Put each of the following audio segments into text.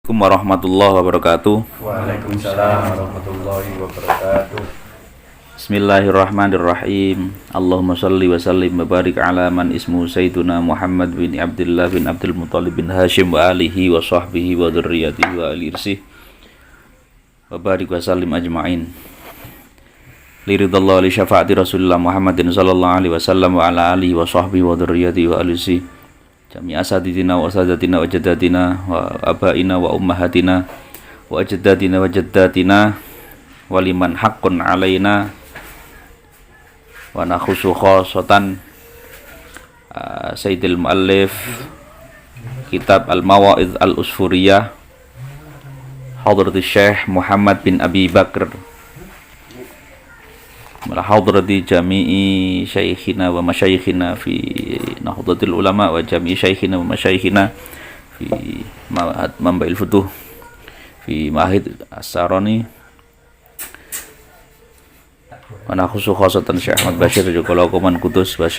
Assalamualaikum warahmatullahi wabarakatuh. Waalaikumsalam warahmatullahi wabarakatuh. Bismillahirrahmanirrahim. Allahumma salli wa sallim wa barik ala man ismu Sayyiduna Muhammad bin Abdullah bin Abdul Muttalib bin Hashim wa alihi wa sahbihi wa dzurriyyatihi wa ali irsih wa barik wa sallim ajma'in. Liridallahu li syafaati Rasulullah Muhammadin sallallahu alaihi wasallam wa ala alihi wa sahbihi wa dzurriyyatihi wa ali irsih jami asatitina wa asadatina wa jaddatina wa abaina wa ummahatina wa ajdatina wa jaddatina wa liman haqqun alaina wa nakhusu khosatan Sayyidil Mu'allif Kitab Al-Mawa'idh Al-Usfuriyah Hadrati Syekh Muhammad bin Abi Bakr hadrati jami'i syaikhina wa masyayikhina fi Nahdlatul Ulama wa jami'i syaikhina wa masyayikhina fi Ma'had Mambail Futuh fi Ma'hid As-Sarani wa nakhusu khosatan Syekh Ahmad Bashir juga laukuman kudus wa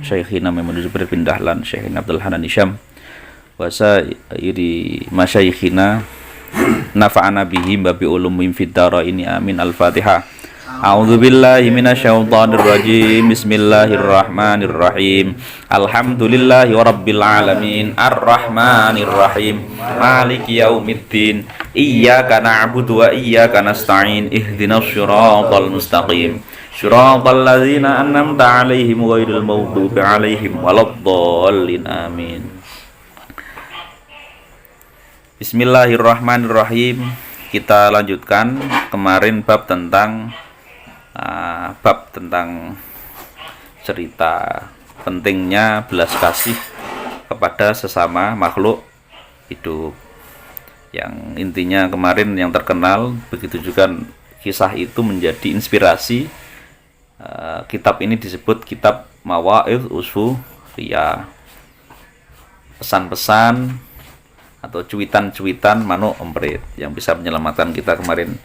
syaikhina Maimun Zubair bin Dahlan Syekh Abdul Hanan Hisham wa sa'iri masyayikhina nafa'ana bihim babi ulumim fid daraini amin. Al-Fatihah. A'udzu billahi minasyaitonir rajim. Bismillahirrahmanirrahim. Alhamdulillahi rabbil alamin. Arrahmanir rahim. Maliki yaumiddin. Iyyaka na'budu wa iyyaka nasta'in. Ihdinas siratal mustaqim. Siratal ladzina an'amta 'alaihim ghairil maghdubi 'alaihim waladdallin. Amin. Bismillahirrahmanirrahim. Kita lanjutkan kemarin bab tentang cerita pentingnya belas kasih kepada sesama makhluk hidup. Yang intinya kemarin yang terkenal, begitu juga kisah itu menjadi inspirasi. Kitab ini disebut Kitab Mawa'idh Usfuriyah, pesan-pesan atau cuitan-cuitan manuk emprit yang bisa menyelamatkan kita. Kemarin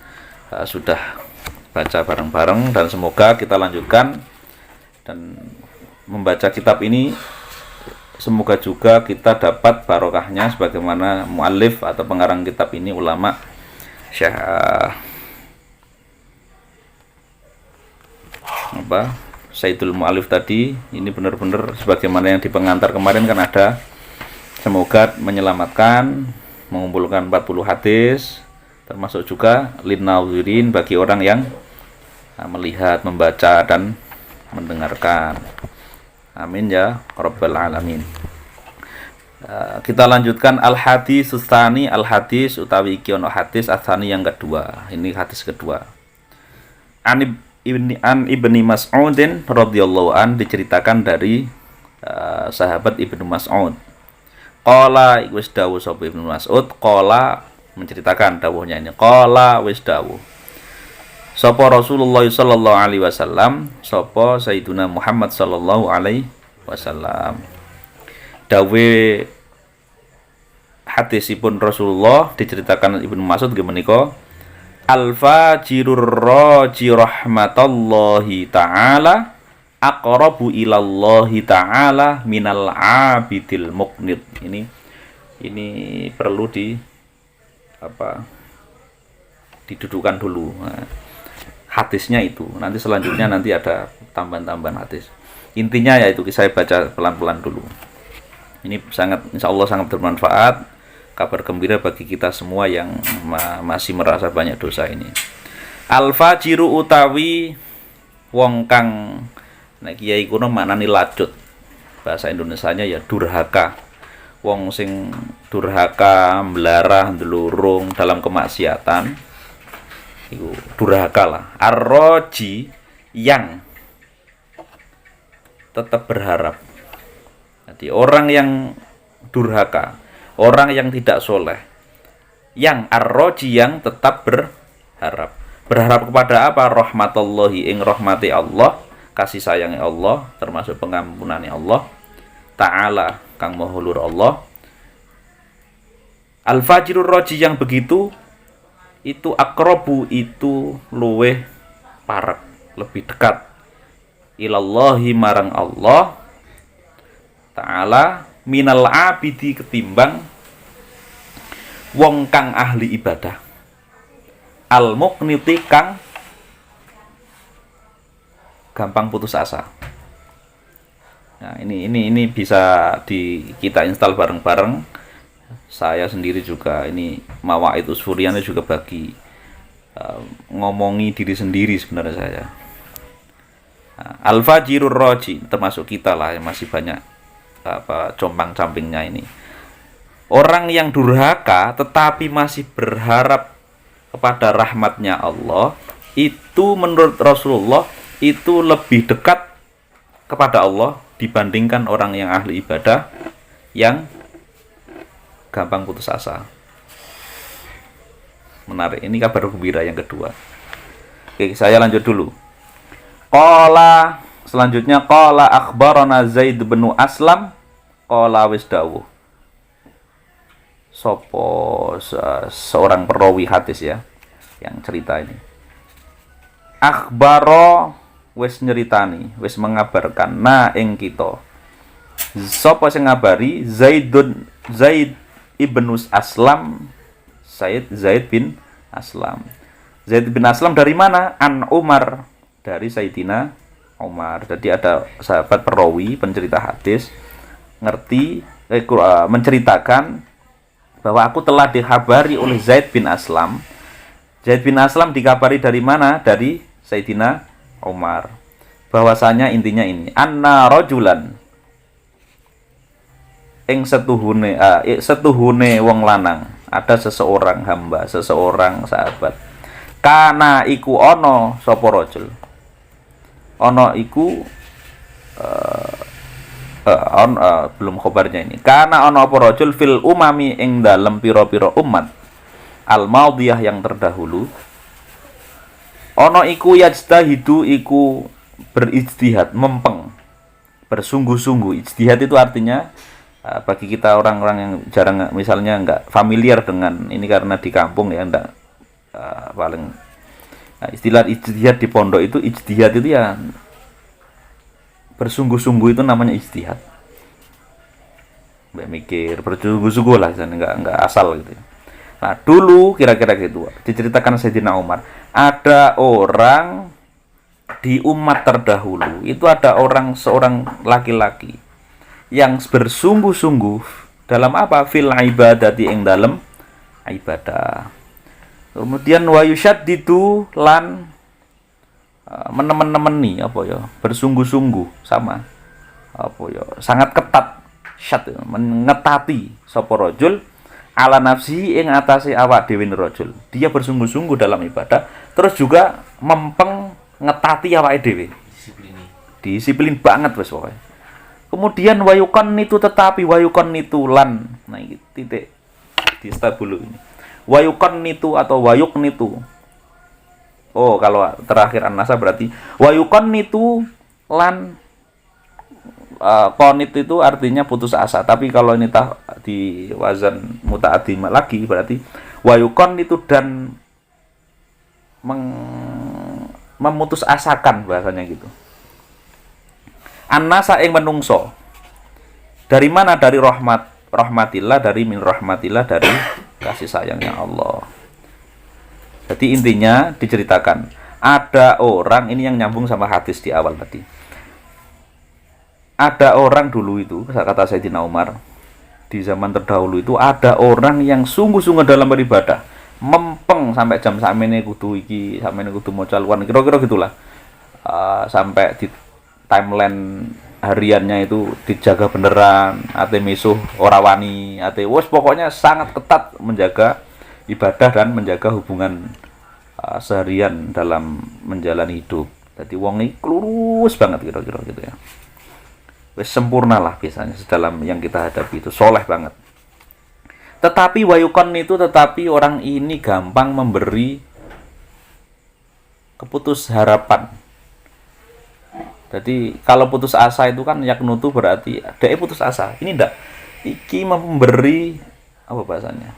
sudah baca bareng-bareng dan semoga kita lanjutkan dan membaca kitab ini, semoga juga kita dapat barokahnya sebagaimana muallif atau pengarang kitab ini ulama Syekh Sayyidul Mu'allif tadi. Ini benar-benar sebagaimana yang di pengantar kemarin kan ada, semoga menyelamatkan, mengumpulkan 40 hadis, termasuk juga linnazirin bagi orang yang melihat, membaca dan mendengarkan. Amin ya rabbal alamin. Kita lanjutkan al-hadis tsani. Al-hadis utawi iki ono hadis asani yang kedua. Ini hadis kedua. An Ibni Mas'udin radhiyallahu an, diceritakan dari sahabat Ibnu Mas'ud. Qala wis dawuh sapa Ibnu Mas'ud, qala menceritakan dawuhnya ini, qala wis dawuh sapa Rasulullah sallallahu alaihi wasallam, sapa Sayyiduna Muhammad sallallahu alaihi wasallam. Dawuh hadisipun Rasulullah diceritakan Ibnu Mas'ud nggih menika, al-fajirur raji rahmatallahi taala aqrabu ilallahi ta'ala minal abidil muqnid. Ini perlu didudukkan dulu. Hadisnya itu. Nanti selanjutnya nanti ada tambahan-tambahan hadis. Intinya yaitu saya baca pelan-pelan dulu. Ini insyaallah sangat bermanfaat. Kabar gembira bagi kita semua yang masih merasa banyak dosa ini. Al-fajiru utawi wong kang nek kiai kuno maknane lacut. Bahasa Indonesianya ya durhaka. Wong sing durhaka, mlarah, ndelurung dalam kemaksiatan, iku durhaka lah. Ar-raji yang tetap berharap. Jadi orang yang durhaka, orang yang tidak soleh, yang ar-raji yang tetap berharap. Berharap kepada apa? Rahmatullahi, ing rahmati Allah, kasih sayang Allah, termasuk pengampunan Allah Ta'ala, kang maha luhur Allah. Al-fajirur raji yang begitu itu akrobu, itu luweh parek, lebih dekat ilallahi marang Allah Ta'ala minal abidi ketimbang wong kang ahli ibadah, al muqniti kang gampang putus asa. Nah, ini bisa kita install bareng-bareng. Saya sendiri juga ini Mawaid Usfuriyah juga bagi ngomongi diri sendiri sebenarnya saya. Nah, Al-Fajirur Raji termasuk kita lah yang masih banyak compang-campingnya ini. Orang yang durhaka tetapi masih berharap kepada rahmatnya Allah, itu menurut Rasulullah itu lebih dekat kepada Allah dibandingkan orang yang ahli ibadah yang gampang putus asa. Menarik, ini kabar gembira yang kedua. Oke, saya lanjut dulu. Selanjutnya qala akhbarana Zaid bin Aslam qala wis dawuh. Seorang perawi hadis ya yang cerita ini. Akhbaro wis nyeritani, wis mengabarkan ing kita. Sapa sing ngabari? Zaid ibn Aslam. Zaid bin Aslam. Zaid bin Aslam dari mana? An Umar, dari Sayyidina Umar. Jadi ada sahabat perawi pencerita hadis menceritakan bahwa aku telah dikhabari oleh Zaid bin Aslam. Zaid bin Aslam dikabari dari mana? Dari Sayyidina Umar. Bahwasanya intinya ini, anna rajulan ing setuhune wong lanang, ada seseorang hamba, seseorang sahabat. Kana iku ono sapa rajul. Ono iku belum khabarnya ini. Kana ono apa rajul fil umami ing dalem pira-pira umat al maudiyah yang terdahulu. Ono iku yajtahidu iku berijtihad, mempeng, bersungguh-sungguh. Ijtihad itu artinya bagi kita orang-orang yang jarang, misalnya nggak familiar dengan ini karena di kampung ya, enggak istilah ijtihad di pondok itu, ijtihad itu ya bersungguh-sungguh, itu namanya ijtihad. Mikir bersungguh-sungguh lah, enggak asal gitu. Nah, dulu kira-kira gitu diceritakan Sayyidina Umar, ada orang di umat terdahulu itu, ada seorang laki-laki yang bersungguh-sungguh dalam apa? Fil ibadati, ing dalam ibadah. Kemudian wa yusyaddidu lan menemen-nemeni apa ya? Bersungguh-sungguh sama apa ya? Sangat ketat, mengetati sapa rajul ala nafsi ing atase awak dhewe rajul. Dia bersungguh-sungguh dalam ibadah, terus juga mempeng ngetati awake dhewe. Disiplin banget wis pokoke. Kemudian wayukan itu tetapi wayukan itu lan. Nah, ini titik di stabulu ini. Wayukan itu atau wayuk itu. Oh, kalau terakhir an-nasa berarti wayukan itu lan. Konit itu artinya putus asa. Tapi kalau ini di wazan muta'addi lagi berarti wayukan itu dan memutus asakan, bahasanya gitu. An-nasa ing menungso. Dari mana? Dari rahmatillah, dari min rahmatillah, dari kasih sayangnya Allah. Jadi intinya diceritakan, ada orang, ini yang nyambung sama hadis di awal tadi. Ada orang dulu itu, kata Sayyidina Umar, di zaman terdahulu itu ada orang yang sungguh-sungguh dalam beribadah, mempeng sampai jam sakmene kudu iki, sakmene kudu maca luan, kira-kira gitulah. Sampai di timeline hariannya itu dijaga beneran, ate misuh ora wani, ate wes pokoknya sangat ketat menjaga ibadah dan menjaga hubungan seharian dalam menjalani hidup. Jadi wong iki lurus banget kira-kira gitu ya. Wes sempurna lah biasanya dalam yang kita hadapi itu, soleh banget. Tetapi wayukan itu, tetapi orang ini gampang memberi keputus harapan. Jadi kalau putus asa itu kan yaknutu berarti dia putus asa. Ini ndak. Iki memberi apa bahasanya?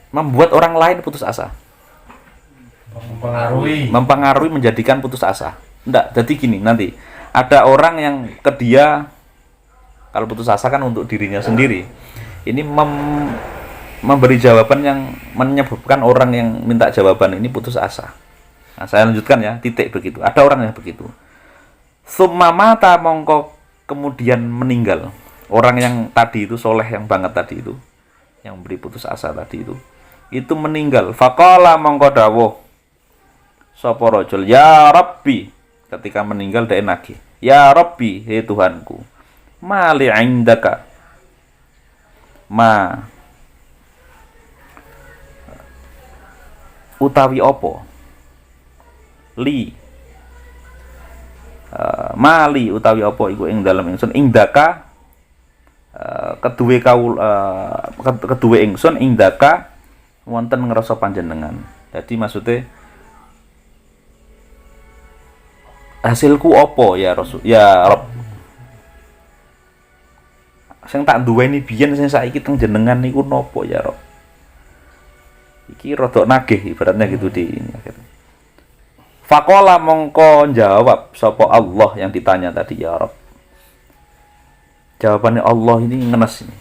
Membuat orang lain putus asa. Mempengaruhi menjadikan putus asa. Ndak. Jadi gini, nanti ada orang yang ke dia, kalau putus asa kan untuk dirinya sendiri. Ini memberi jawaban yang menyebabkan orang yang minta jawaban ini putus asa. Nah, saya lanjutkan ya, titik begitu. Ada orang yang begitu. Summa mata mongko kemudian meninggal. Orang yang tadi itu soleh yang banget tadi itu, yang beri putus asa tadi itu meninggal. Faqala mongko dawuh sapa rajul, ya Rabbi, ketika meninggal dia nagih, ya Rabbi, hei Tuhanku, mali indaka, ma utawi opo, li mali utawi opo iku ing dalem ingsun indaka, keduwe ingsun indaka wonten ngrasa panjenengan. Jadi maksudnya hasilku opo ya Rasul, ya Rob, sing tak duweni biyen sing saiki teng jenengan niku nopo ya Rob. Iki rodok nagih ibaratnya gitu di akhirnya. Faqala mongko jawab sapa Allah yang ditanya tadi, ya Rob. Jawabannya Allah ini ngenes ini.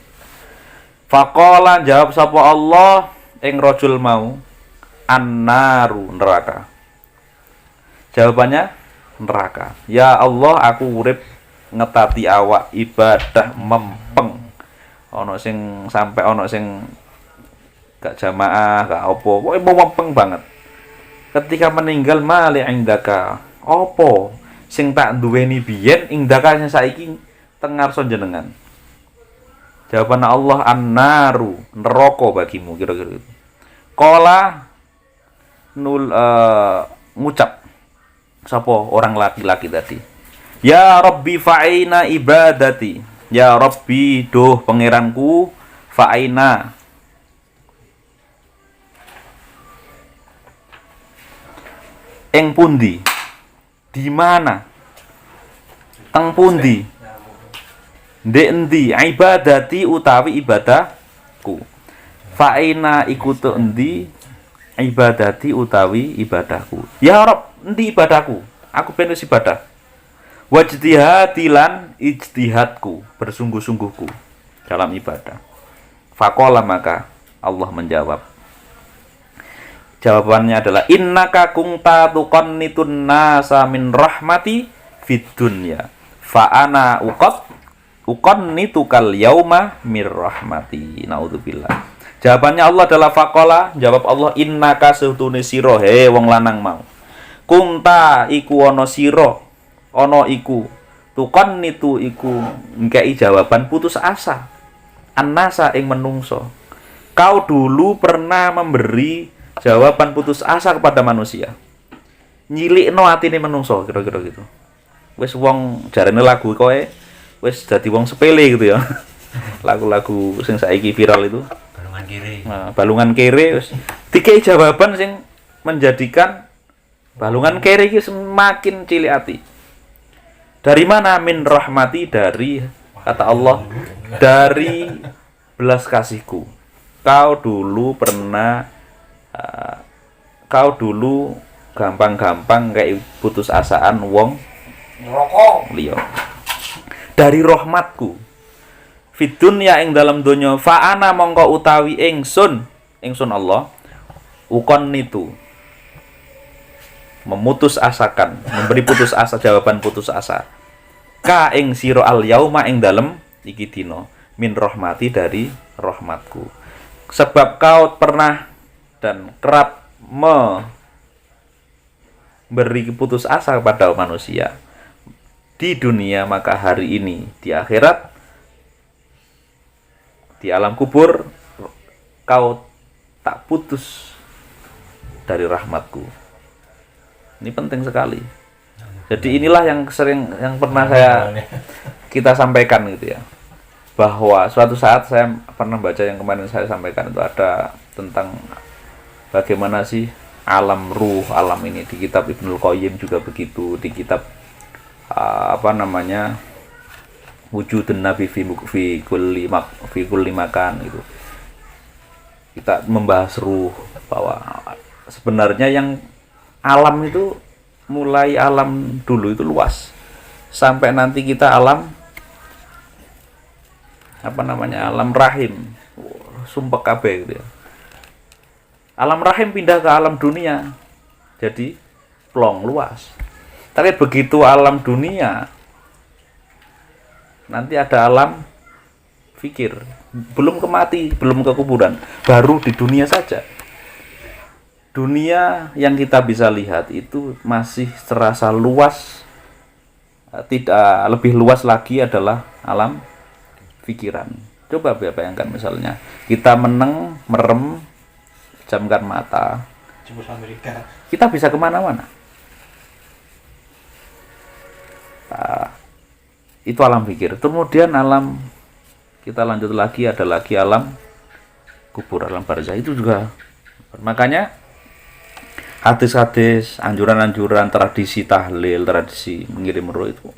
Faqala jawab sapa Allah ing rajul mau, annaru, neraka. Jawabannya neraka. Ya Allah, aku urip ngetati awak ibadah mempeng. Ono sing sampai ono sing gak jamaah, gak opo, pokoknya mempeng banget. Ketika meninggal mali indaka, opo sing tak duweni biyen indaka sing saiki teng ngarsa jenengan. Jawaban Allah, annaru, neraka bagimu, kira-kira itu. Qala ngucap sapa orang laki-laki tadi, ya Rabbi fa'ina ibadati, ya Rabbi duh pangeranku, fa'ina ing pundi, di mana, teng pundi, ndek endi ibadati utawi ibadahku, fa'ina iku tu endi ibadati utawi ibadahku, ya Rob endi ibadahku, aku pengen ibadah, wajtihadilan ijtihadku, bersungguh-sungguhku dalam ibadah. Faqala maka Allah menjawab, jawabannya adalah innaka kunta tuqannitun nasa min rahmati fid dunya fa ana uqannitukal yauma mir rahmati. Naudzubillah. Jawabannya Allah adalah faqala, jawab Allah, innaka sahtune sira, he wong lanang mau, kunta iku ana sira, ana iku tuqannitu iku ngkei jawaban putus asa, annasa ing menungso. Kau dulu pernah memberi jawaban putus asa kepada manusia, nyilikno atine menungso, kira-kira gitu. Wis wong jarene lagu kowe wis dadi wong sepele gitu ya. Lagu-lagu sing saiki viral itu, balungan kere. Nah, balungan kere wis dikei jawaban sing menjadikan balungan kere iki semakin cilik ati. Dari mana? Min rahmati, dari kata Allah, dari belas kasihku. Kau dulu gampang-gampang kayak putus asaan wong liya. Dari rahmatku fid dunya ing dalam donya, fa ana mongko utawi ingsun Allah uqannitu memutus asakan, memberi putus asa, jawaban putus asa, ka ing sira al yauma ing dalem iki dina, min rahmati, dari rahmatku. Sebab kau pernah dan kerap memberi putus asa kepada manusia di dunia, maka hari ini di akhirat, di alam kubur, kau tak putus dari rahmatku. Ini penting sekali. Jadi inilah yang pernah kita sampaikan gitu ya, bahwa suatu saat saya pernah baca yang kemarin saya sampaikan itu, ada tentang bagaimana sih alam ruh, alam ini, di kitab Ibnul Qayyim juga begitu, di kitab Wujudun Nabi fi kulli makan gitu. Kita membahas ruh, bahwa sebenarnya yang alam itu, mulai alam dulu itu luas sampai nanti kita alam alam rahim, sumpek kabeh gitu ya. Alam rahim pindah ke alam dunia. Jadi plong luas. Tapi begitu alam dunia nanti ada alam fikir, belum ke mati, belum ke kuburan, baru di dunia saja. Dunia yang kita bisa lihat itu masih terasa luas. Tidak lebih luas lagi adalah alam pikiran. Coba bayangkan misalnya kita merem, jamkan mata, kita bisa kemana-mana. Itu alam pikir. Kemudian alam, kita lanjut lagi, ada lagi alam kubur, alam barzah. Itu juga. Makanya hadis-hadis, anjuran-anjuran, tradisi tahlil, tradisi mengirim roh itu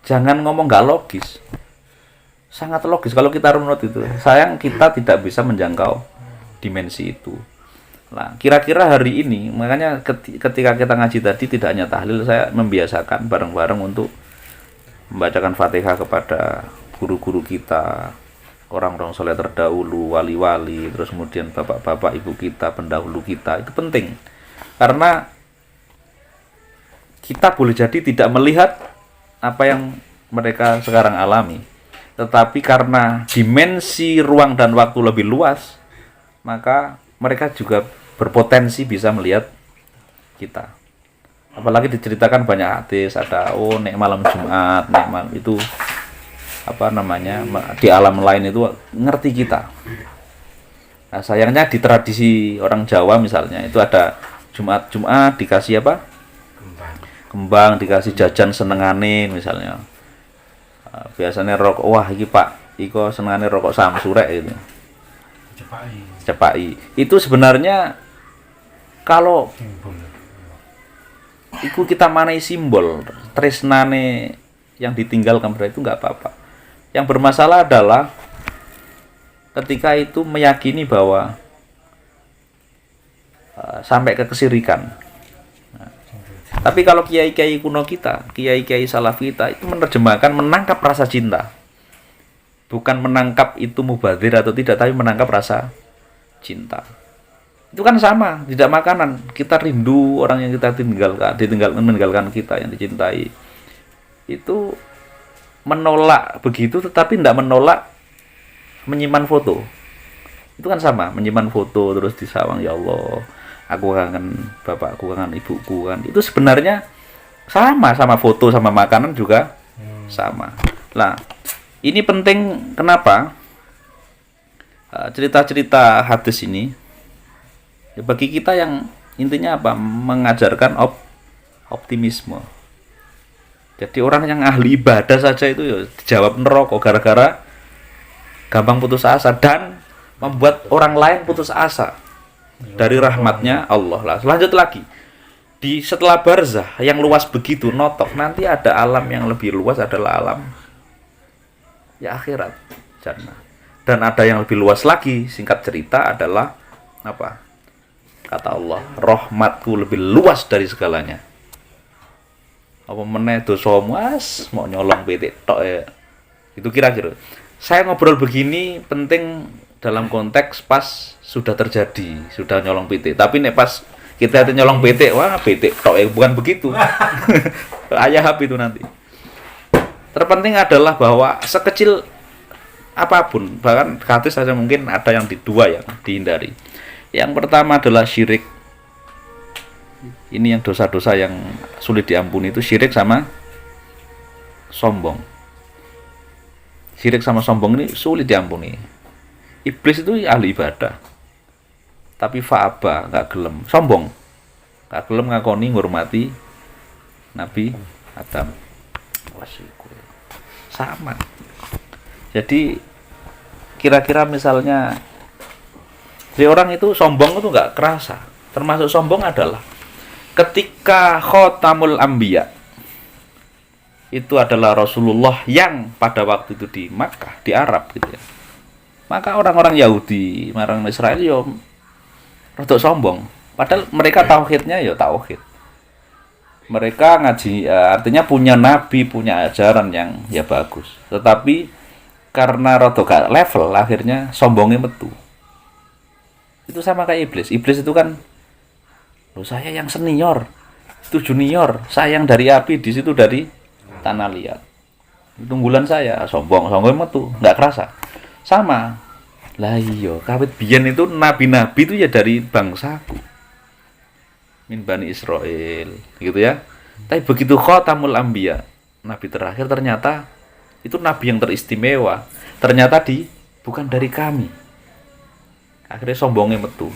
jangan ngomong nggak logis. Sangat logis kalau kita runut itu. Sayang kita tidak bisa menjangkau dimensi itu. Nah, kira-kira hari ini, makanya ketika kita ngaji tadi tidak hanya tahlil, saya membiasakan bareng-bareng untuk membacakan Fatihah kepada guru-guru kita, orang-orang soleh terdahulu, wali-wali, terus kemudian bapak-bapak, ibu kita, pendahulu kita. Itu penting. Karena kita boleh jadi tidak melihat apa yang mereka sekarang alami. Tetapi karena dimensi ruang dan waktu lebih luas, maka mereka juga berpotensi bisa melihat kita. Apalagi diceritakan banyak hadis, ada nek malam Jumat, nek malam itu di alam lain itu ngerti kita. Nah, sayangnya di tradisi orang Jawa misalnya itu ada Jumat dikasih apa? Kembang, dikasih jajan senengane misalnya. Biasanya rokok, wah iki Pak, iko senengane rokok samsurek gitu. Cepai. Itu sebenarnya kalau itu kita manai simbol tresnane yang ditinggalkan itu nggak apa-apa. Yang bermasalah adalah ketika itu meyakini bahwa sampai ke kesirikan. Nah, tapi kalau kiai-kiai kuno kita, kiai-kiai salaf kita itu menerjemahkan menangkap rasa cinta. Bukan menangkap itu mubadzir atau tidak, tapi menangkap rasa cinta. Itu kan sama, tidak makanan. Kita rindu orang yang kita meninggalkan kita yang dicintai. Itu menolak begitu, tetapi tidak menolak menyimpan foto. Itu kan sama, menyimpan foto terus disawang, ya Allah, aku kangen bapakku, kangen ibuku kan. Itu sebenarnya sama foto sama makanan juga sama. Nah, ini penting kenapa? Cerita-cerita hadis ini ya bagi kita yang intinya apa? Mengajarkan optimisme. Jadi orang yang ahli ibadah saja itu ya dijawab neraka gara-gara gampang putus asa dan membuat orang lain putus asa dari rahmatnya Allah lah. Lanjut lagi. Setelah barzah yang luas begitu notok, nanti ada alam yang lebih luas adalah alam ya akhirat, jannah. Dan ada yang lebih luas lagi, singkat cerita adalah apa? Kata Allah, rahmatku lebih luas dari segalanya. Apa meneh dosamu mau nyolong PT tok ya. Itu kira-kira. Saya ngobrol begini penting dalam konteks pas sudah terjadi, sudah nyolong PT. Tapi nek pas kita ada nyolong PT, wah PT tok ya, bukan begitu. Ayah hap itu nanti. Terpenting adalah bahwa sekecil apapun, bahkan hadis saja mungkin ada yang dua yang dihindari. Yang pertama adalah syirik. Ini yang dosa-dosa yang sulit diampuni itu syirik sama sombong. Syirik sama sombong ini sulit diampuni. Iblis itu ahli ibadah, tapi fa'aba, nggak gelem, sombong, nggak gelem ngakoni ngurmati Nabi Adam. Sama. Jadi kira-kira misalnya si orang itu sombong itu nggak kerasa. Termasuk sombong adalah ketika khotamul anbiya itu adalah Rasulullah yang pada waktu itu di Makkah, di Arab gitu ya. Maka orang-orang Yahudi, orang Israel yo rada sombong. Padahal mereka tauhidnya ya tauhid. Mereka ngaji artinya punya nabi, punya ajaran yang ya bagus. Tetapi karena rada gak level akhirnya sombongnya metu. Itu sama kayak iblis. Iblis itu kan, loh saya yang senior, itu junior, saya yang dari api, di situ dari tanah liat. Itu unggulan saya, sombong metu, nggak kerasa. Sama. Lah iya, kawit biyen itu nabi-nabi itu ya dari bangsaku. Min Bani Israel, gitu ya. Tapi begitu khatamul anbiya, nabi terakhir ternyata itu nabi yang teristimewa. Ternyata bukan dari kami. Akhirnya sombongnya metu.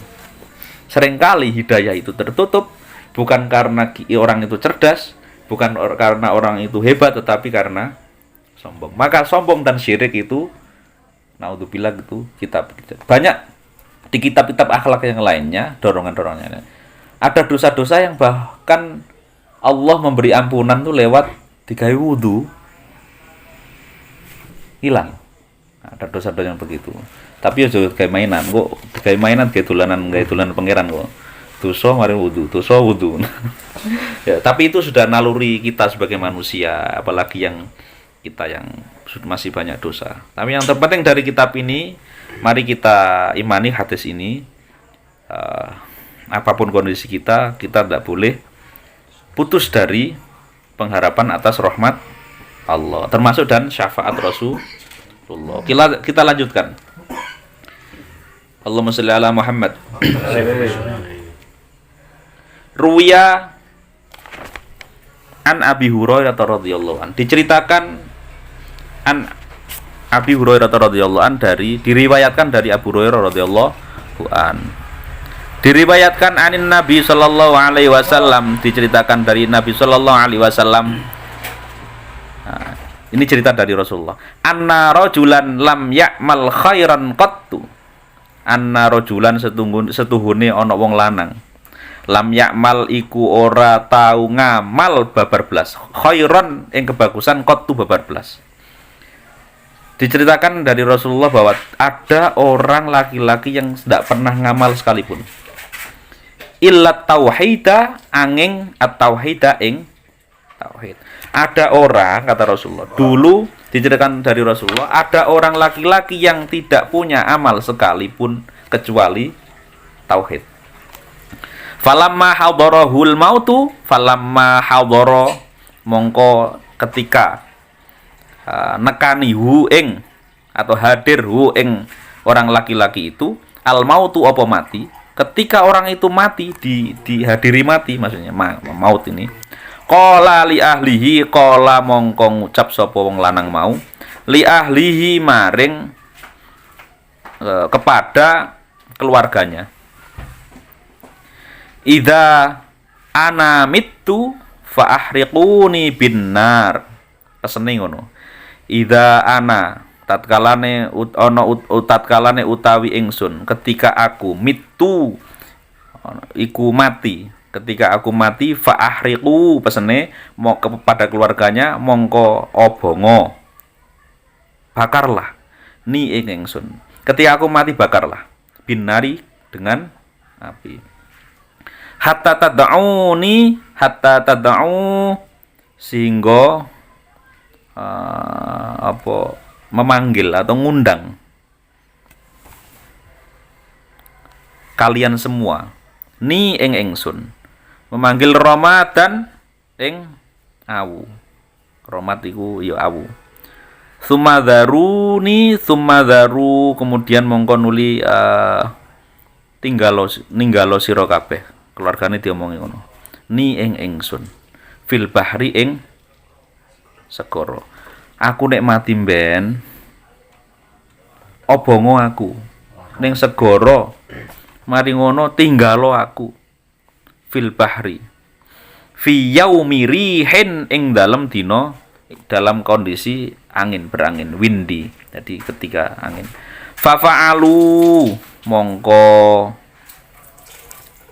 Seringkali hidayah itu tertutup bukan karena orang itu cerdas, bukan karena orang itu hebat, tetapi karena sombong. Maka sombong dan syirik itu, naudzubillah, itu kitab banyak di kitab-kitab akhlak yang lainnya, dorongan-dorongannya. Ada dosa-dosa yang bahkan Allah memberi ampunan tuh lewat digawe wudu hilang. Ada dosa-dosa yang begitu. Tapi ya juga kayak mainan kok, kayak mainan kayak tulanan pangeran kok. Dosa mari wudu, dosa wudu. Ya, tapi itu sudah naluri kita sebagai manusia, apalagi yang kita yang masih banyak dosa. Tapi yang terpenting dari kitab ini, mari kita imani hadis ini. Apapun kondisi kita tidak boleh putus dari pengharapan atas rahmat Allah, termasuk dan syafaat Rasulullah. Kita lanjutkan. Allahumma shalli ala Muhammad. Ruwiya an Abi Hurairah radhiyallahu an, diceritakan an Abi Hurairah radhiyallahu an, diriwayatkan dari Abu Hurairah radhiyallahu an. Diriwayatkan anin Nabi sallallahu alaihi wasallam, diceritakan dari Nabi sallallahu alaihi wasallam. Nah, ini cerita dari Rasulullah. Anna rajulan lam ya'mal khairan qattu. Anna rajulan setuhune ana wong lanang. Lam ya'mal iku ora tau ngamal babar blas. Khairan ing kebagusan qattu babar blas. Diceritakan dari Rasulullah bahwa ada orang laki-laki yang tidak pernah ngamal sekalipun. Illat tauhida angin at-tauhida ing tauhid. Ada orang, kata Rasulullah, dulu diceritakan dari Rasulullah, ada orang laki-laki yang tidak punya amal sekalipun kecuali tauhid. Falamma hadarahul mautu, falamma hadara, mongko ketika nekani hu ing atau hadir hu ing orang laki-laki itu, al mautu apa mati. Ketika orang itu mati, dihadiri mati, maksudnya maut ini. Qala li ahlihi, qala mongko ngucap sapa wong lanang mau, li ahlihi maring kepada keluarganya. Idza ana mittu fa ahriquni binnar. Pesene ngono. Idza ana tatkalane tatkalane utawi ingsun, ketika aku mitu iku mati, ketika aku mati fa ahriqu, pesene mau kepada keluarganya, mongko obongo bakarlah ni ing ingsun, ketika aku mati bakarlah binari dengan api. Hatta tad'u sehingga memanggil atau ngundang kalian semua ni ing ingsun, memanggil Ramadan ing awu. Romat iku ya awu. Sumadharu, kemudian mongko nuli ninggalo sira kabeh, keluargane diomongi ngono. Ni ing ingsun fil bahri ing segara. Aku nek mati mben obongo aku ning segara, mari ngono tinggalo aku fil bahri fi yaumi rihin ing dalam dina, dalam kondisi angin, berangin, windy. Jadi ketika angin. Fa fa'alu, mongko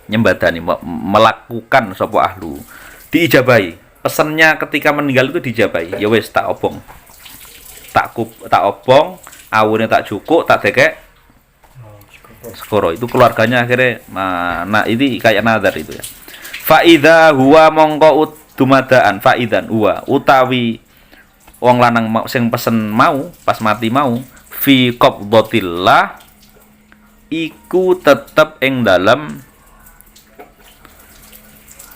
nyembadani, melakukan sapa ahlu, diijabahi. Pesannya ketika meninggal itu dijabahi. Ya wis tak obong. Tak obong, awune tak cukuk, tak dekek skoro. Itu keluarganya akhirnya ini kayak nazar itu ya. Fa idza huwa mongko dumadaan, fa idzan huwa utawi wong lanang mau sing pesen mau pas mati mau fi qabdatillah iku tetep ing dalam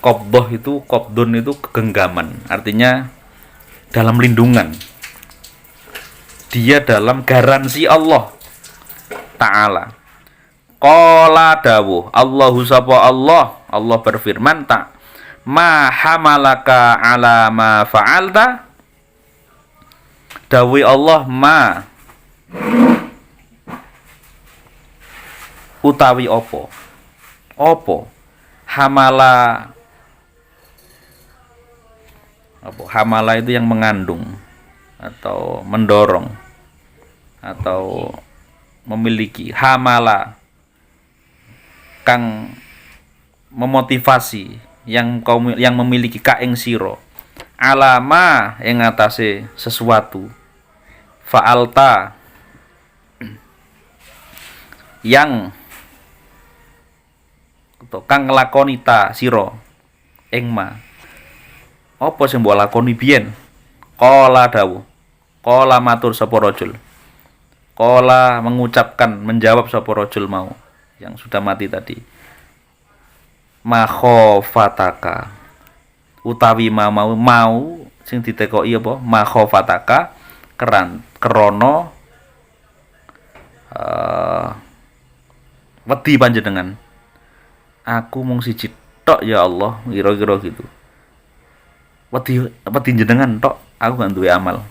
qabdah itu qabdun itu genggaman, artinya dalam lindungan. Dia dalam garansi Allah Ta'ala. Qala dawuh Allahu sapa Allah berfirman tak ma hamalaka ala ma fa'alta dawuh Allah ma utawi opo hamala hamala itu yang mengandung atau mendorong atau memiliki. Hamala kang memotivasi yang memiliki ka ing sira alama ing atase sesuatu fa'alta yang atau kang nglakoni ta sira ing ma apa sing mbok lakoni biyen. Qala dawuh qala matur sapa rajul qala menjawab sapa rajul mau yang sudah mati tadi makhofataka utawi mau sing ditekoki apa makhofataka krana wedi panjenengan aku mung siji tok ya Allah kira-kira gitu. Wedi jenengan tok, aku gak duwe amal.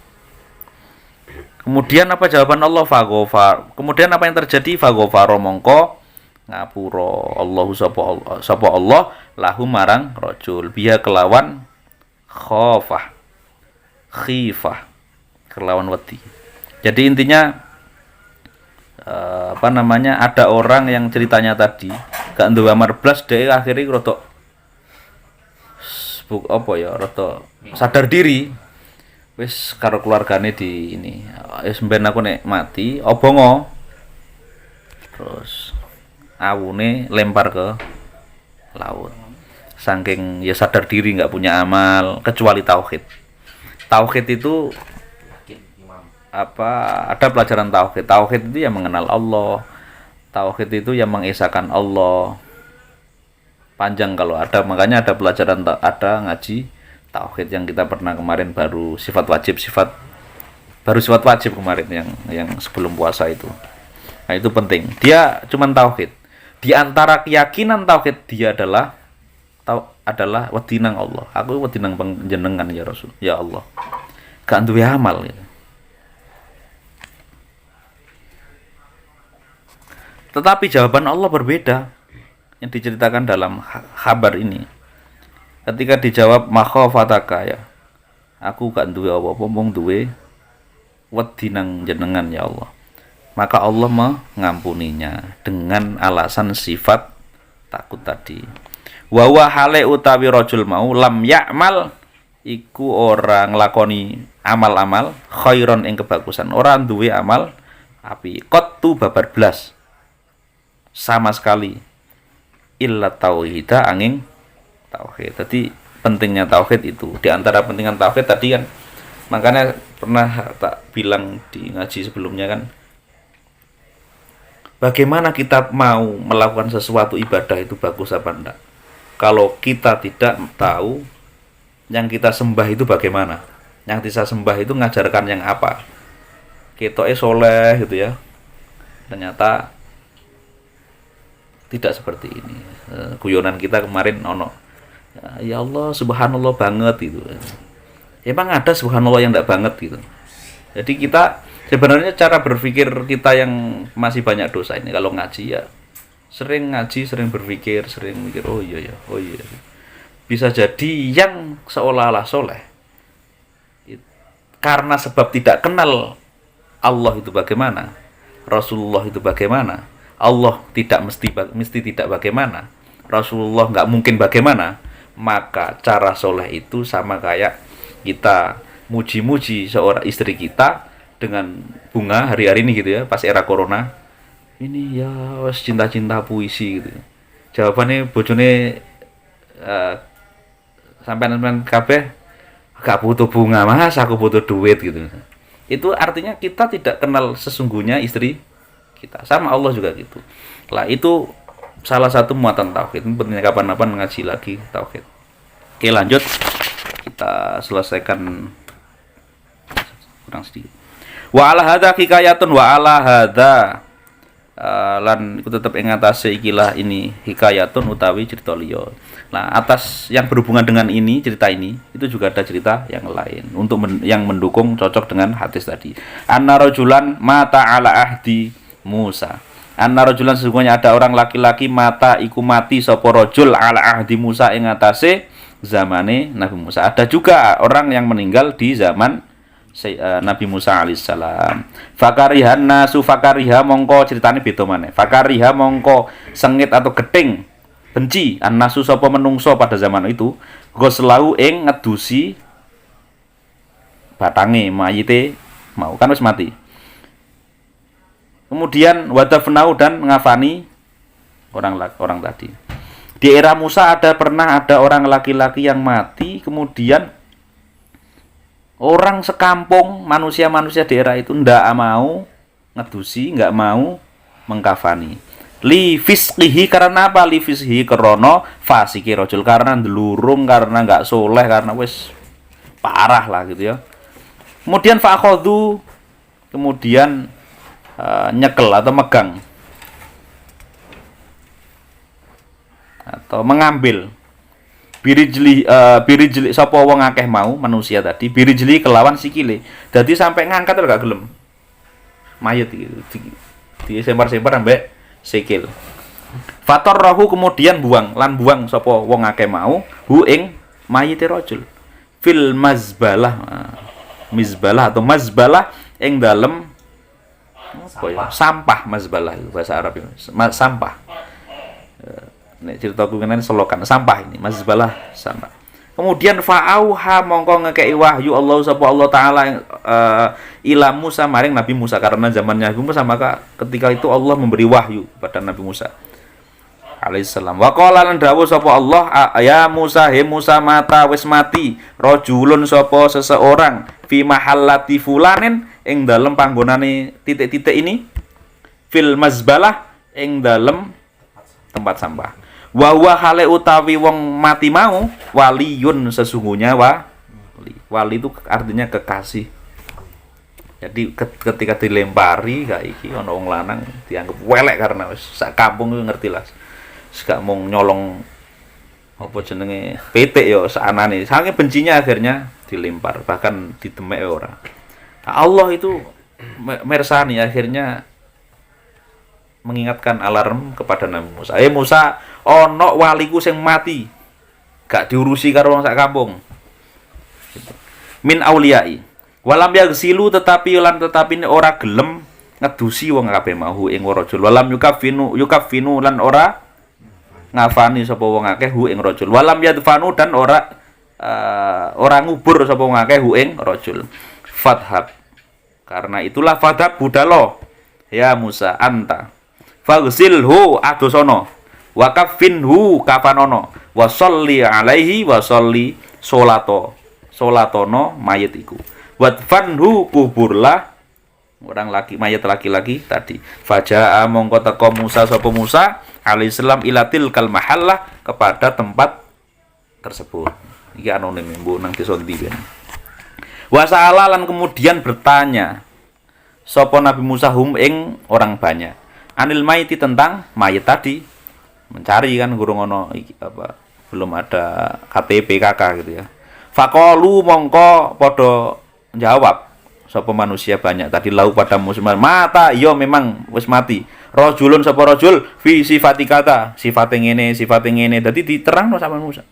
Kemudian apa jawaban Allah? Faghfar. Kemudian apa yang terjadi? Faghfar mongko ngapura Allahu sapa Allah lahu marang rajul biya kelawan khifah kelawan wedi. Jadi intinya ada orang yang ceritanya tadi gak duwe amal blas dhek akhirnya rodok rada sadar diri wis karo keluargane di ini wis mben aku nek mati obongo terus awune lempar ke laut saking ya sadar diri nggak punya amal kecuali tauhid itu ada pelajaran tauhid itu yang mengenal Allah, tauhid itu yang mengesahkan Allah. Panjang kalau ada, makanya ada pelajaran ada ngaji tauhid yang kita pernah kemarin baru sifat wajib kemarin yang sebelum puasa itu. Nah itu penting. Dia cuman tauhid. Di antara keyakinan tauhid dia adalah wedinang Allah. Aku wedinang panjenengan ya Rasul, ya Allah. Gak duwe amal gitu. Tetapi jawaban Allah berbeda yang diceritakan dalam kabar ini. Ketika dijawab makhofataka ya, aku gak duwe apa-apa mung duwe wedi nang jenengan ya Allah. Maka Allah mengampuninya dengan alasan sifat takut tadi. Wa wa hale utawi rajul mau lam ya'mal iku ora nglakoni amal-amal khairon ing kebagusan, ora duwe amal api qattu babar blas sama sekali illa tauhida angin tauhid. Jadi pentingnya tauhid itu. Di antara pentingan tauhid tadi kan, makanya pernah tak bilang di ngaji sebelumnya kan, bagaimana kita mau melakukan sesuatu ibadah itu bagus apa enggak kalau kita tidak tahu yang kita sembah itu bagaimana, yang kita sembah itu ngajarkan yang apa. Ketoke soleh gitu ya, ternyata tidak seperti ini. Guyonan kita kemarin ya Allah subhanallah banget gitu. Emang ada subhanallah yang enggak banget gitu. Jadi kita sebenarnya cara berpikir kita yang masih banyak dosa ini kalau ngaji ya sering ngaji, sering berpikir, sering mikir oh iya. Bisa jadi yang seolah-olah soleh karena sebab tidak kenal Allah itu bagaimana, Rasulullah itu bagaimana, Allah mesti tidak bagaimana, Rasulullah nggak mungkin bagaimana, maka cara soleh itu sama kayak kita muji-muji seorang istri kita dengan bunga hari-hari ini gitu ya, pas era corona ini ya wes cinta-cinta puisi gitu. Jawabannya bojone sampean kabeh gak butuh bunga mas, aku butuh duit gitu. Itu artinya kita tidak kenal sesungguhnya istri kita. Sama Allah juga gitu. Lah itu salah satu muatan tauhid. Ini pentingnya kapan-kapan ngaji lagi tauhid. Oke lanjut, kita selesaikan kurang sedikit. Wa ala hadza hikayatun wa ala hadza lan iku tetep ing atase ikilah ini hikayatun utawi cerita liya. Nah, atas yang berhubungan dengan ini, cerita ini, itu juga ada cerita yang lain untuk yang mendukung cocok dengan hadis tadi. Anna rajulan mata ala ahdi Musa. Anna rajulan sesungguhnya ada orang laki-laki mata iku mati sapa rajul ala ahdi Musa ing atase zamane Nabi Musa. Ada juga orang yang meninggal di zaman Nabi Musa alaihissalam. Fakarihan nasu fakariha mongko ceritane beda maneh. Fakariha mongko sengit atau geting benci annasu sapa menungso pada zaman itu goslau ing ngedusi batange mayite mau kan wis mati. Kemudian wadafnau dan ngafani orang tadi. Di era Musa pernah ada orang laki-laki yang mati, kemudian orang sekampung, manusia-manusia daerah itu ndak mau ngedusi, nggak mau mengkafani. Li fisqihi karena apa? Li fisqihi karena fasiki rajul, karena ndelurung, karena nggak soleh, karena wis parah lah gitu ya. Kemudian fa'khadhu, kemudian nyekel atau megang atau mengambil birijli sapa wong akeh mau manusia tadi birijli kelawan sikile. Dadi sampai ngangkat gak gelem. Mayit gitu. Di sempar-sempar ambek sikil. Fatarrahu kemudian buang sapa wong akeh mau hu ing mayite rajul. Fil mazbalah. Mizbalah atau mazbalah ing dalem sampah mazbalah itu bahasa Arab itu. Sampah. Nek ceritaku kenen selokan sampah ini mazbalah sampah. Kemudian fa'auha mongko ngekei wahyu Allah sapa Allah taala ila Musa maring Nabi Musa karena zamannya Nabi Musa maka ketika itu Allah memberi wahyu kepada Nabi Musa alaihissalam. Wa qala lan dawuh sapa Allah ya Musa he Musa mata wis mati rajulun sapa seseorang fi mahallati fulanin ing dalem panggonane titik-titik ini fil mazbalah ing dalem tempat sampah. Wa huwa hale utawi wong mati mau waliyun sesungguhnya wali itu artinya kekasih. Jadi ketika dilempari kayak iki ana wong lanang dianggap welek karena wis sak kampung ngerti lah. Gak mau nyolong apa jenenge pitik ya saanane. Saking bencinya akhirnya dilempar bahkan didemek ora. Nah, Allah itu mersani akhirnya mengingatkan alarm kepada Nabi Musa. Musa, ono waliku sing mati. Gak diurusi karo wong sak kampung. Gitu. Min auliyai. Walam yagsilu tetapi ini ora gelem ngedusi wong kabeh mau ing rajul. Walam yukafinu lan ora ngafani sapa wong akeh hu ing rajul. Walam yadfanu dan ora ngubur sapa wong akeh hu ing rajul. Fathab. Karena itulah fadhab budalo. Ya Musa anta faghsilhu adosono wa kaffinhu kafanono wa sholli alaihi wa sholli solatono mayit iku wadfanhu kuburlah orang mayit laki-laki tadi. Faja'a mongko teka Musa sapa Musa alaihissalam ilatil kal mahallah kepada tempat tersebut. Iki anonim mbu nang desa ndi ben. Wa sa'ala lan kemudian bertanya sapa Nabi Musa ing orang banyak anil mayiti tentang mayit tadi, mencari kan gurung ono belum ada KTP KK gitu ya. Faqalu mongko padha jawab sapa manusia banyak tadi lau pada musliman mata iya memang wis mati rajulun sapa rajul fi sifati kata sifate ngene dadi diterangno sama Musa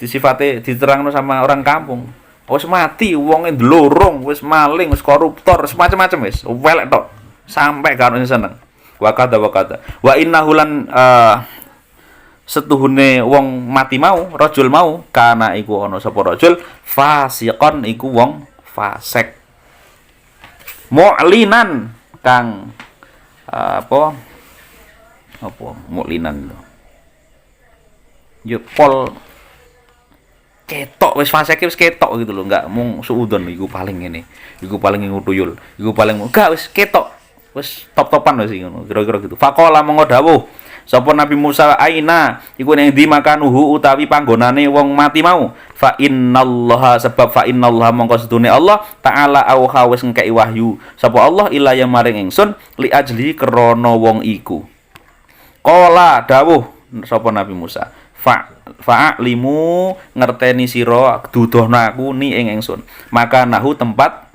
diterangno sama orang kampung wis mati wonge ndlorong wis maling wis koruptor semacam-macam wis welek tok sampai karo seneng wakada wa innahu lan setuhune wong mati mau rajul mau kana iku ana sapa rajul fasiqon iku wong fasik mu'linan kang apa mu'linan yo pol ketok wis faseke wis ketok gitu loh, enggak mung suudon iku paling ngene, iku paling ngutuyul, iku paling enggak wis ketok, wis top-topan wis ngono, kira-kira gitu. Faqala mongko dawuh sapa Nabi Musa, aina iku ning ndi makanuhu utawi panggonane wong mati mau. Fa innallaha sebab fa innallaha mongko sedune Allah taala auha wis ngkei wahyu sapa Allah ilaya maring ingsun li ajli krana wong iku. Qala dawuh sapa Nabi Musa, fa'alimu ngerteni sira dudohno aku ni ing ingsun maka nahu tempat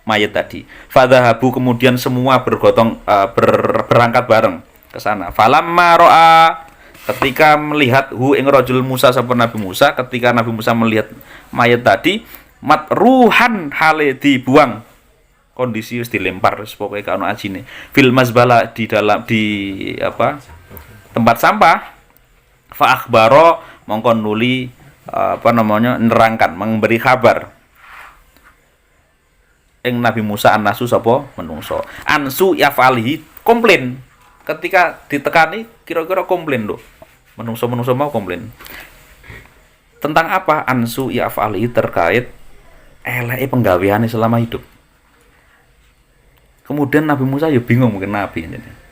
mayat tadi. Fadhahabu kemudian semua berangkat bareng ke sana. Falamma ra'a ketika melihat ing rajul Musa sapa Nabi Musa, ketika Nabi Musa melihat mayat tadi matruhan hale dibuang, kondisi wis dilempar wis pokoke ka ono ajine fil mazbala di dalam tempat sampah. Fa akhbaro mongko nuli nerangkan memberi kabar ing Nabi Musa annasu sapa menungso ansu yafalihi komplain ketika ditekani kira-kira komplain lho menungso mau komplain tentang apa ansu yafalihi terkait eleke penggaweane selama hidup. Kemudian Nabi Musa ya bingung mungkin Nabi jadi.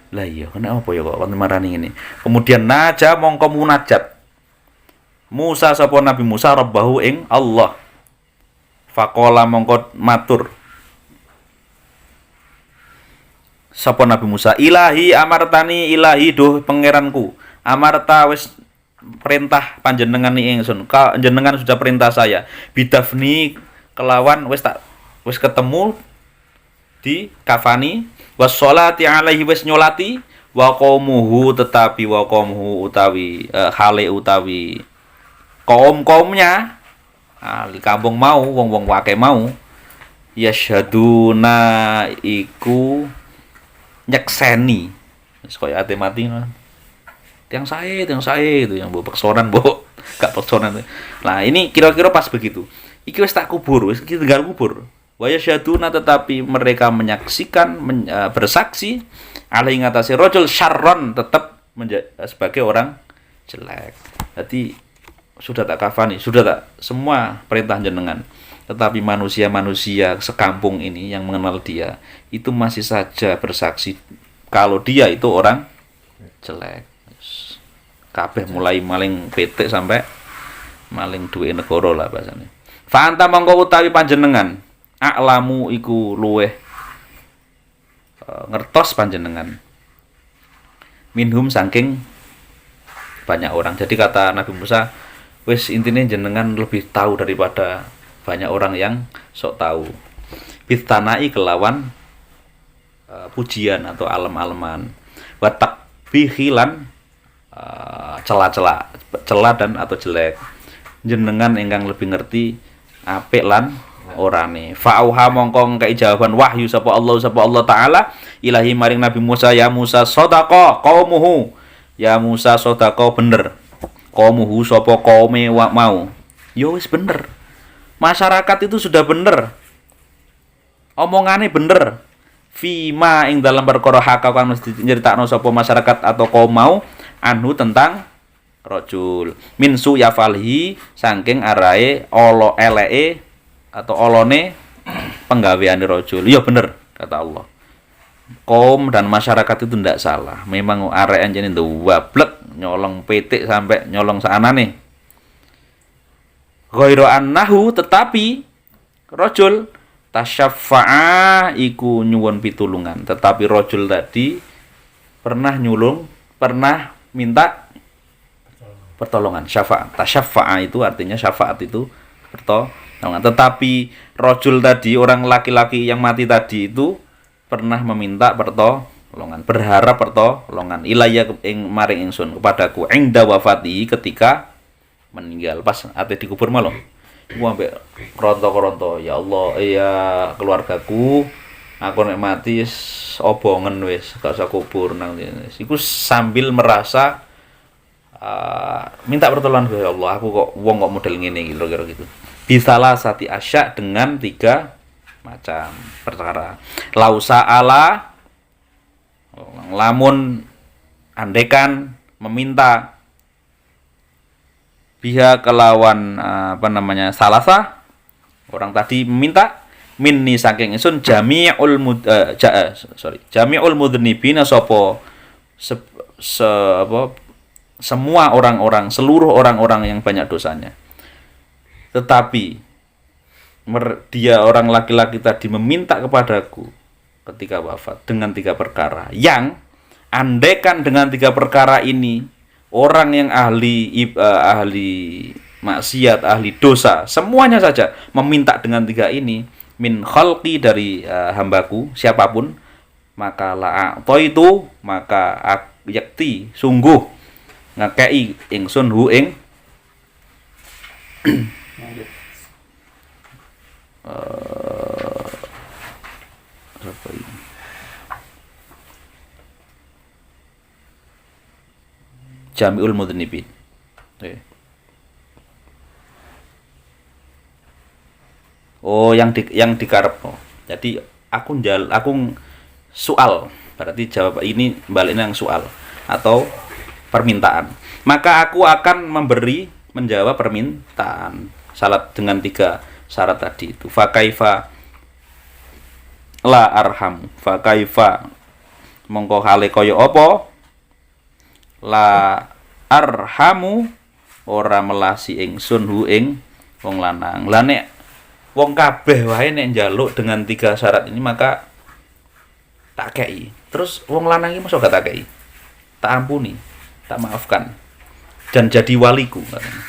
Lah iya, kenapa ya kok marani ngene. Kemudian naja mongko munajat. Musa sapa Nabi Musa rabbahu ing Allah. Faqala mongko matur. Sapa Nabi Musa, ilahi amartani ilahi duh pangeranku. Amarta wis perintah panjenengan ni ingsun. Panjenengan sudah perintah saya. Bidafni kelawan wis ketemu di kafani wassolati alaihi wis nyolati wa qaumuhu tetapi wa qaumuhu utawi hale utawi kaum-kaumnya di kampung mau wong-wong wake mau yasyaduna iku nyekseni wis koyo ate mati tiang saya itu yang mbok peksonan mbok gak peksonan. Nah ini kira-kira pas begitu iki wis tak kubur wis iki tinggal kubur. Wa yasyaduna tetapi mereka menyaksikan bersaksi alaihi ngatasi rajul syarron tetap sebagai orang jelek. Jadi sudah tak kafani, sudah tak semua perintah jenengan. Tetapi manusia-manusia sekampung ini yang mengenal dia itu masih saja bersaksi kalau dia itu orang jelek. Kabeh mulai maling PT sampai maling duwe negara lah bahasane. Fa anta mongko utawi panjenengan a'lamu iku luweh ngertos panjenengan minhum saking banyak orang. Jadi kata Nabi Musa wis intine jenengan lebih tahu daripada banyak orang yang sok tahu. Bitanai kelawan pujian atau alem-aleman wa takbihilan cela dan atau jelek. Jenengan ingkang lebih ngerti apik lan orane. Fa'auha mongkong kai jawaban wahyu sapa Allah taala ilahi maring Nabi Musa, ya Musa sadaqa qaumuhu, ya Musa sadaqa bener qaumuhu sapa kaume mau. Yo wis bener, masyarakat itu sudah bener, omongane bener. Fima ing dalam perkara haka kan mesti nyeritakno sapa masyarakat atau kaum mau anu tentang rajul minsu yafalhi saking arae olo eleke atau olone penggaweane rajul. Iya bener kata Allah. Kaum dan masyarakat itu ndak salah. Memang arek anjene wablek nyolong petik sampai nyolong saanane. Ghairu annahu tetapi rajul tasyaffa'a iku nyuwun pitulungan. Tetapi rajul tadi pernah minta pertolongan. Syafaat. Tasyaffa'a itu artinya syafaat itu pertolongan. Tetapi rajul tadi orang laki-laki yang mati tadi itu pernah meminta pertolongan, berharap pertolongan ilayya ing maring ingsun kepadaku ingda wafati ketika meninggal pas ate dikubur malah. Iku ambek kronto-kronto, ya Allah, ya keluargaku aku nek mati obongen wis gak usah kubur nang kene. Iku sambil merasa minta pertolongan ya Allah, aku kok wong kok model ngene iki kira-kira gitu. Bisalah sati asya dengan 3 macam perkara. Lausa ala lamun andekan meminta biha kelawan salasa orang tadi meminta minni saking ingsun jami'ul mudhnibina sapa semua orang-orang, seluruh orang-orang yang banyak dosanya. Tetapi dia orang laki-laki tadi meminta kepadaku ketika wafat dengan 3 perkara yang andaikan dengan 3 perkara ini orang yang ahli maksiat, ahli dosa, semuanya saja meminta dengan 3 ini min khalqi dari hambaku siapapun, maka itu maka yakti sungguh ngakei ingsun hu ing Jami'ul Mudhnibin. Oh, yang dikarepno. Jadi aku soal, berarti jawab ini baliknya yang soal atau permintaan. Maka aku akan menjawab permintaan syarat dengan 3 syarat tadi itu. Fa kaifa la arham, fa kaifa mongko hale kaya apa la arhamu ora melasi ingsun hu ing wong lanang. Lah nek wong kabeh wae nek njaluk dengan 3 syarat ini maka tak kei. Terus wong lanang iki mosok gak tak kei. Tak ampuni, tak maafkan dan jadi waliku katanya.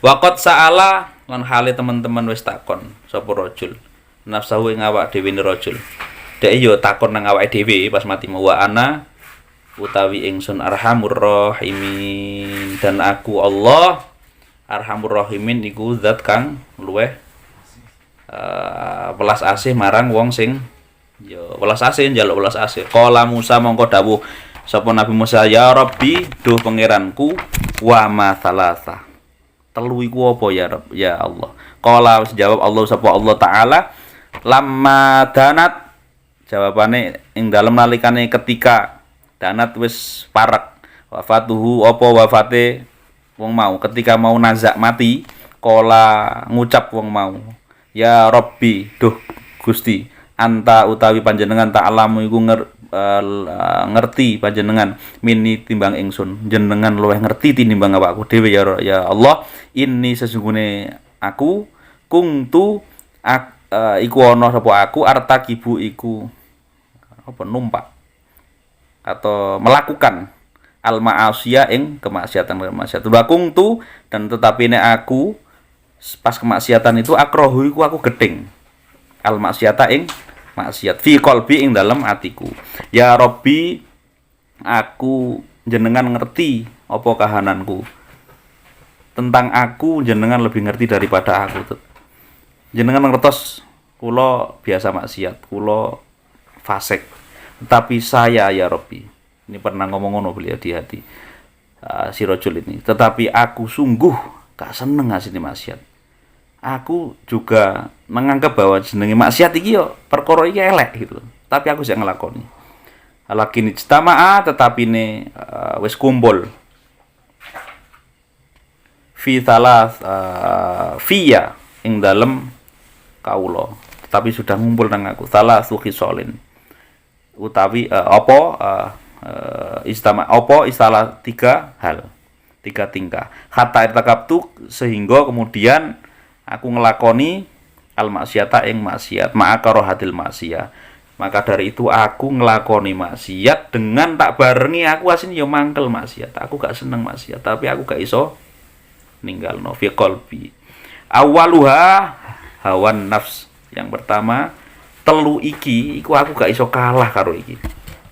Waqat sa'ala lan hale teman-teman wis takon sapa rajul nafsahu ing awak dhewe ne rajul. Dek yo takon nang awake dhewe pas mati wa ana utawi ingsun arhamur rahimin dan aku Allah arhamur rahimin iku zat kang luweh welas asih marang wong sing yo welas asih njaluk welas asih. Qala Musa mongko dawuh sapa Nabi Musa, ya Rabbi duh pangeranku wa ma salasa. Telu iku apa ya Rabb ya Allah. Qala jawab Allah sapa Allah taala lamma danat jawabane ing dalem nalikane ketika danat wis parek wafatuhu apa wafate wong mau ketika mau nazak mati qala ngucap wong mau ya Rabbi duh Gusti anta utawi panjenengan ta'lamu iku ngerti panjenengan mini timbang ingsun jenengan luwih ngerti tinimbang awakku dhewe ya Allah ini sesungguhnya aku kungtu iku ana sapa aku artakibu iku apa numpak atau melakukan al ma'asiyah ing kemaksiatan wa kungtu dan tetapi nek aku pas kemaksiatan itu akrohu iku aku gedeng al maksiata ing maksiat fi qalbi ing dalam atiku. Ya Rabbi aku jenengan ngerti apa kahananku. Tentang aku jenengan lebih ngerti daripada aku. Jenengan ngertos kula biasa maksiat, kula fasik. Tetapi saya ya Rabbi, ini pernah ngomong ngono beliau di hati si rajul ini. Tetapi aku sungguh gak seneng ngasih maksiat. Aku juga menganggap bahwa jenenge maksiat iki yo perkara iki elek gitu. Tapi aku sing nglakoni. Alakin ijtama'a tetapi ne wis kumpul. Fi thalath fiya ing dalem kaula. Tetapi sudah ngumpul nang aku. Thalathu khisalin. Utawi istilah 3 hal. 3 tingkah. Hatta irtakabtu sehingga kemudian aku ngelakoni al maksiata ing maksiat ma'akarohatil maksiyah. Maka dari itu aku ngelakoni maksiat dengan tak barengi aku asin yo mangkel maksiat. Aku gak seneng maksiat, tapi aku gak iso ninggalno fi qalbi. Awaluha hawan nafs. Yang pertama, telu iki iku aku gak iso kalah karo iki.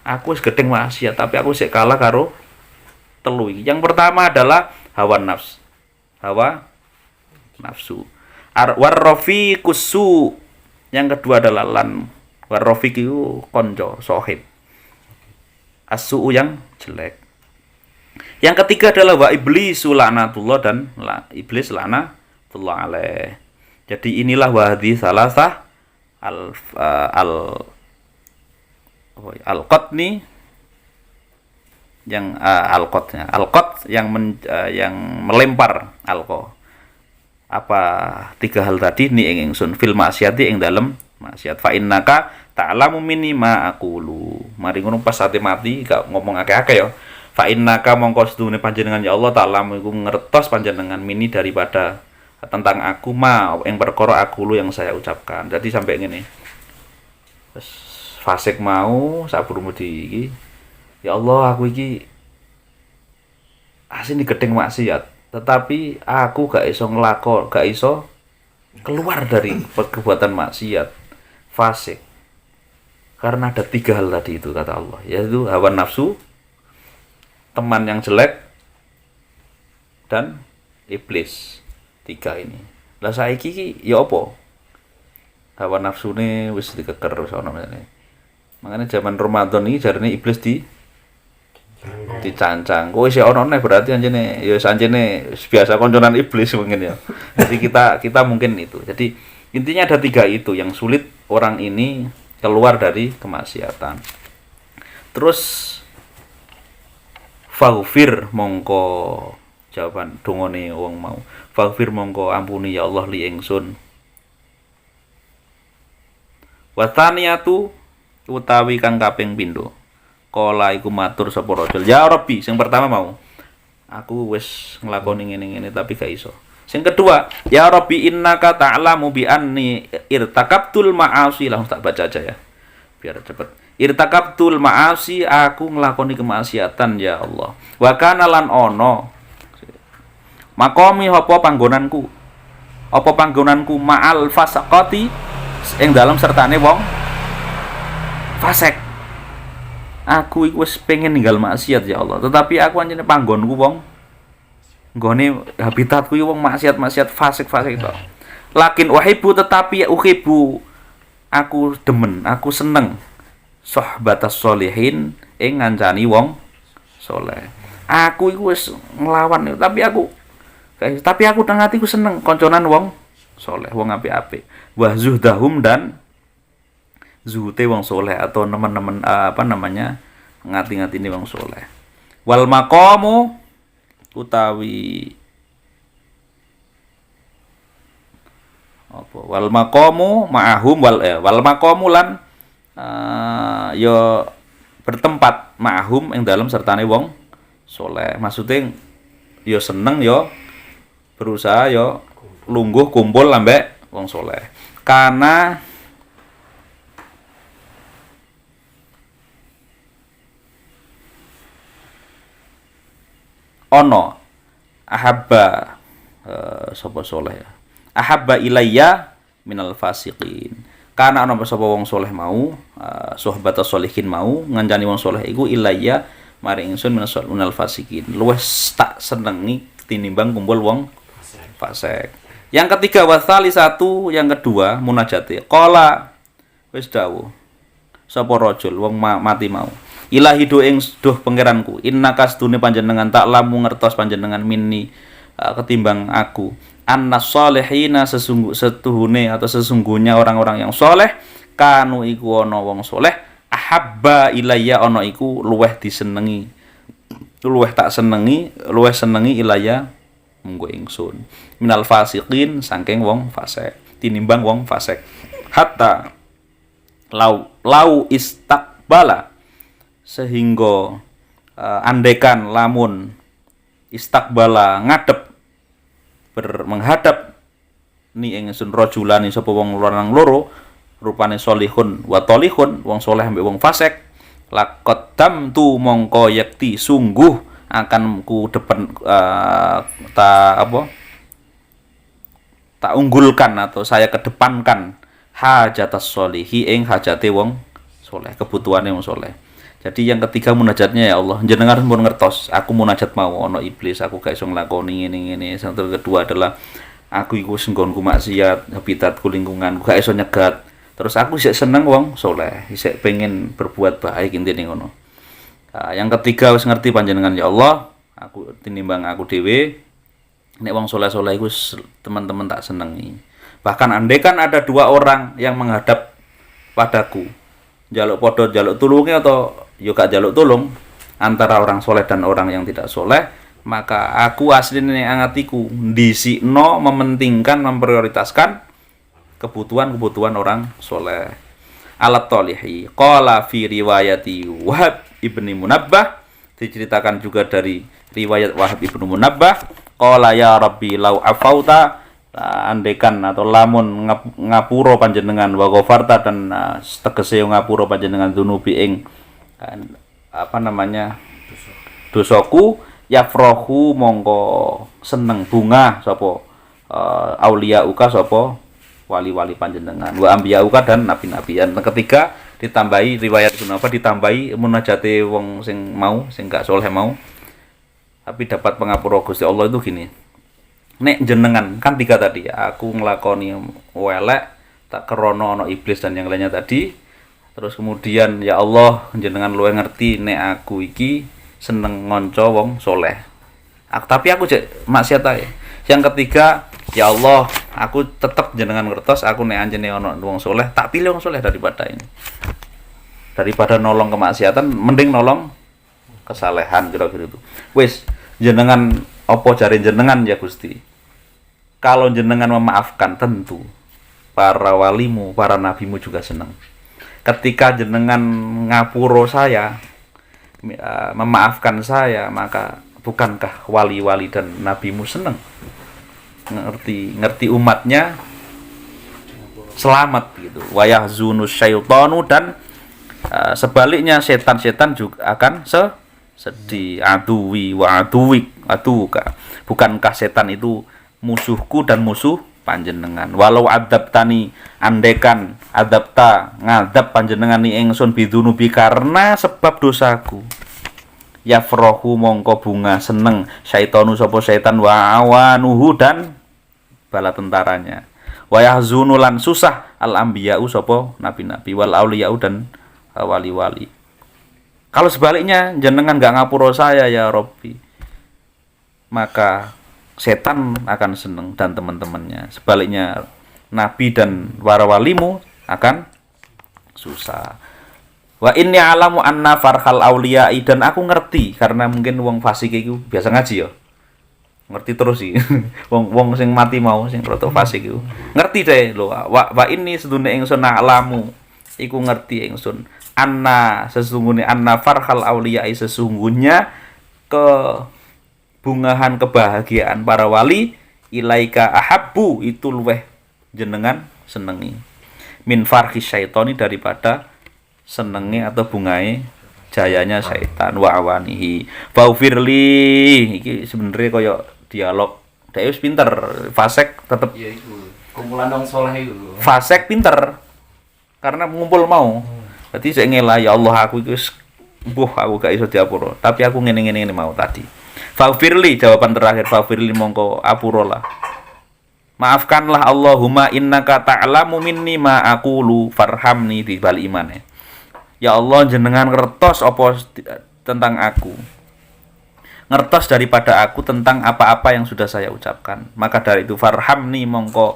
Aku wis gedeng maksiat, tapi aku sik kalah karo telu iki. Yang pertama adalah hawan nafs. Hawa nafsu. Warrafiqusu. Yang kedua adalah lan. Warrafiq itu konco, sohib. As-su'u yang jelek. Yang ketiga adalah wa iblisu la'natullah dan iblis la'natullah alaih. Jadi inilah wahdi salasah al-qatni yang alqotnya. Alqot yang yang melempar alqa. Apa tiga hal tadi ni ing ingsun fil maksiati ing dalem maksiat. Fa innaka ta'lamu minni ma aqulu. Mari ngono pas ate mati gak ngomong akeh-akeh ya. Fa innaka mongko sedune panjenengan ya Allah ta'lamu iku ngertos panjenengan mini daripada tentang aku ma ing perkara aqulu yang saya ucapkan. Jadi sampai ngene. Terus fasik mau saburung iki ya Allah aku iki asine gedeng maksiat. Tetapi aku gak iso keluar dari perbuatan maksiat fasik karena ada tiga hal tadi itu kata Allah, yaitu hawa nafsu, teman yang jelek, dan iblis. Tiga ini lah saiki iki ya apa hawa nafsune wis dikeker sono meneh. Makanya zaman Ramadan ini jarine iblis dicancang. Kowe isih ono neh berarti anjene ya anjene biasa konconan iblis mungkin ya. Jadi kita mungkin itu. Jadi intinya ada tiga itu yang sulit orang ini keluar dari kemaksiatan. Terus faghfir mongko jawaban dongane wong mau. Faghfir mongko ampuni ya Allah li ingsun. Wa tsaniyatu utawi kang kaping pindho. Kala iku matur sapa rajul, ya Rabbi, sing pertama mau. Aku wis nglakoni ngene-ngene tapi gak iso. Sing kedua, ya Rabbi innaka ta'lamu bi anni irtakabtul ma'asi, langsung tak baca aja ya. Biar cepet. Irtakabtul ma'asi, aku nglakoni kemaksiatan ya Allah. Wa kana lan ono maqami apa panggonanku? Apa panggonanku ma'al fasaqati ing dalam sertane wong fasik. Aku iku wis pengen ninggal maksiat ya Allah, tetapi aku anjene panggonku wong nggone habitatku iki wong maksiat fasik-fasik to. Lakin uhibbu tetapi uhibbu aku demen, aku seneng sohbatas sholihin ing ngancani wong saleh. Aku iku wis nglawan tapi aku nang atiku seneng konconan wong saleh, wong apik-apik. Wa zuhdahum dan zuhute wong soleh atau teman-teman ngati-ngatine wong soleh. Wal maqamu utawi apa? Wal maqamu ma'ahum wal maqamu lan ya bertempat ma'ahum ing dalam sertane wong soleh. Maksudnya ya seneng ya berusaha ya lungguh kumpul ambek wong soleh. Karena ono ahabba sapa soleh ya. Ahabba ilayya minal fasiqin. Karena ono sapa wong soleh mau sohbatas sholihin mau ngancani wong soleh iku ilayya mari ingsun minal fasiqin. Luwih tak senengi tinimbang kumpul wong fasik. Yang ketiga wasali satu, yang kedua munajate. Qala wis dawuh sapa rajul wong mati mau. Ilahi do ing duh pangeranku, innaka sedune panjenengan tak lamu ngertos panjenengan minni ketimbang aku. Annas salihina sesungguhnya orang-orang yang soleh kanu iku ana wong soleh ahabba ilayya ana iku luweh disenengi. Luweh tak senengi, luweh senengi ilayya munggo ingsun. Minal fasiqin saking wong fasik, tinimbang wong fasik. Hatta lau istakbala sehingga andekan lamun istakbala ngadep menghadap ni ingsun rajulani sapa wong lanang loro rupane solihun wa tolihun wong soleh ambek wong fasik laqaddam tu mongko yakti sungguh akan ku depan tak unggulkan atau saya kedepankan hajatas solihi ing hajate wong soleh, kebutuhane wong soleh. Jadi yang ketiga munajatnya ya Allah, jenengan pun ngertos, aku munajat mau ono iblis, aku gak iso nglakoni ngene-ngene. Yang kedua adalah aku iku senggonku maksiat, habitatku lingkunganku gak iso nyegat. Terus aku isih seneng wong soleh, isih pengen berbuat baik intine ngono. Nah, yang ketiga wis ngerti panjenengan ya Allah, aku tinimbang aku dhewe nek wong soleh-soleh iku teman-teman tak senengi. Bahkan andaikan ada dua orang yang menghadap padaku, jaluk tulungnya atau yo gak jaluk tulung, antara orang soleh dan orang yang tidak soleh, maka aku aslinya angatiku disikno mementingkan, memprioritaskan kebutuhan orang soleh. Alat tolihi qala fi riwayati Wahab ibni Munabbah, diceritakan juga dari riwayat Wahab ibnu Munabbah, qala ya Rabbi lau afauta, andekan atau lamun ngapura panjenengan, wa ghafarta dan tegese ngapura panjenengan dunubi ing dosaku, yafrahu mongko seneng bunga sapa aulia uka sapa wali-wali panjenengan, wa ambiya uka dan nabi-nabi. Yang ketiga ditambahi riwayat Sunapa, ditambahi munajate wong sing gak soleh mau tapi dapat pengapura Gusti Allah itu gini. Nek jenengan kan tiga tadi, aku nglakoni welek tak kerono ana iblis dan yang lainnya tadi. Terus kemudian ya Allah jenengan luwih ngerti nek aku iki seneng ngonco wong soleh. Tapi aku cek maksiat ae. Yang ketiga, ya Allah, aku tetap jenengan ngertos aku nek anjene ana wong soleh, tak pilih wong soleh daripada ini. Daripada nolong kemaksiatan, mending nolong kesalehan kira-kira itu. Wis, jenengan apa jare jenengan ya Gusti? Kalau jenengan memaafkan, tentu para walimu, para nabimu juga senang. Ketika jenengan ngapuro saya, memaafkan saya, maka bukankah wali-wali dan nabimu senang? Ngerti umatnya selamat gitu. Wa yahzunus syaitanu, dan sebaliknya setan-setan juga akan sedih. Aduwi wa aduwik aduka. Bukankah setan itu musuhku dan musuh panjenengan? Walau adabtani, andekan adabta ngadab panjenengan ni ingsun bidunubi karena sebab dosaku, yafrohu mongko bunga seneng syaitanu sapa syaitan wa awanuhu dan bala tentaranya, wa yahzunu lan susah al ambiya'u sapa nabi-nabi wal auliya'u dan wali-wali. Kalau sebaliknya jenengan gak ngapura saya ya Rabbi, maka setan akan seneng dan teman-temannya. Sebaliknya nabi dan para walimu akan susah. Wa inni alamu anna farhal auliya'i, dan aku ngerti karena mungkin wong fasik iku biasa ngaji ya. Ngerti terus sih. wong sing mati mau sing rada fasik iku. Ngerti deh lho. Wa inni sedune ingsun alamu iku ngerti ingsun anna sesungguhnya anna farhal auliya'i, sesungguhnya kebungahan kebahagiaan para wali ilaika ahabbu itu luweh jenengan senengi min farhi syaitoni daripada senenge atau bungae jayanya syaitan wa awanihi. Faufirli iki sebenarnya koyo dialog dhek wis pinter, fasek tetep Iya iku. Kumpulan wong saleh iku. fasek pinter karena ngumpul mau. Dadi sik ngelah ya Allah aku iki wis aku gak iso diapura, tapi aku ngene-ngene mau tadi. Faufirli jawaban terakhir, faufirli mongko apura lah. Maafkanlah Allahumma innaka ta'lamu minni ma aqulu farhamni di bal imane. Ya Allah jenengan ngertos apa tentang aku, ngertos daripada aku tentang apa-apa yang sudah saya ucapkan. Maka dari itu farhamni mongko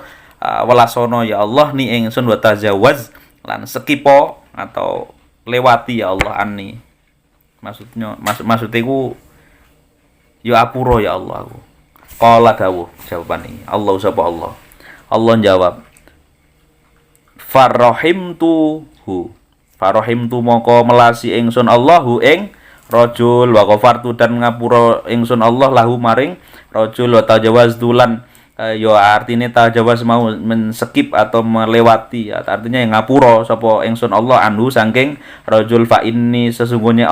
welasono ya Allah ni ingsun wa tajawaz lan sekipo atau lewati ya Allah anni. Maksudnya ku ya apuro ya Allah aku. Qala dawuh jawaban ini. Allah sapa Allah. Allah jawab Farahimtu moko melasi ingsun Allahu ing rajul wa ghafartu dan ngapura ingsun Allah lahu maring rajul wa tajawaztu lan ya artine tajawaz mau menskip atau melewati, artinya yang ngapura sapa ingsun Allah anhu saking rajul. Fa inni sesungguhnya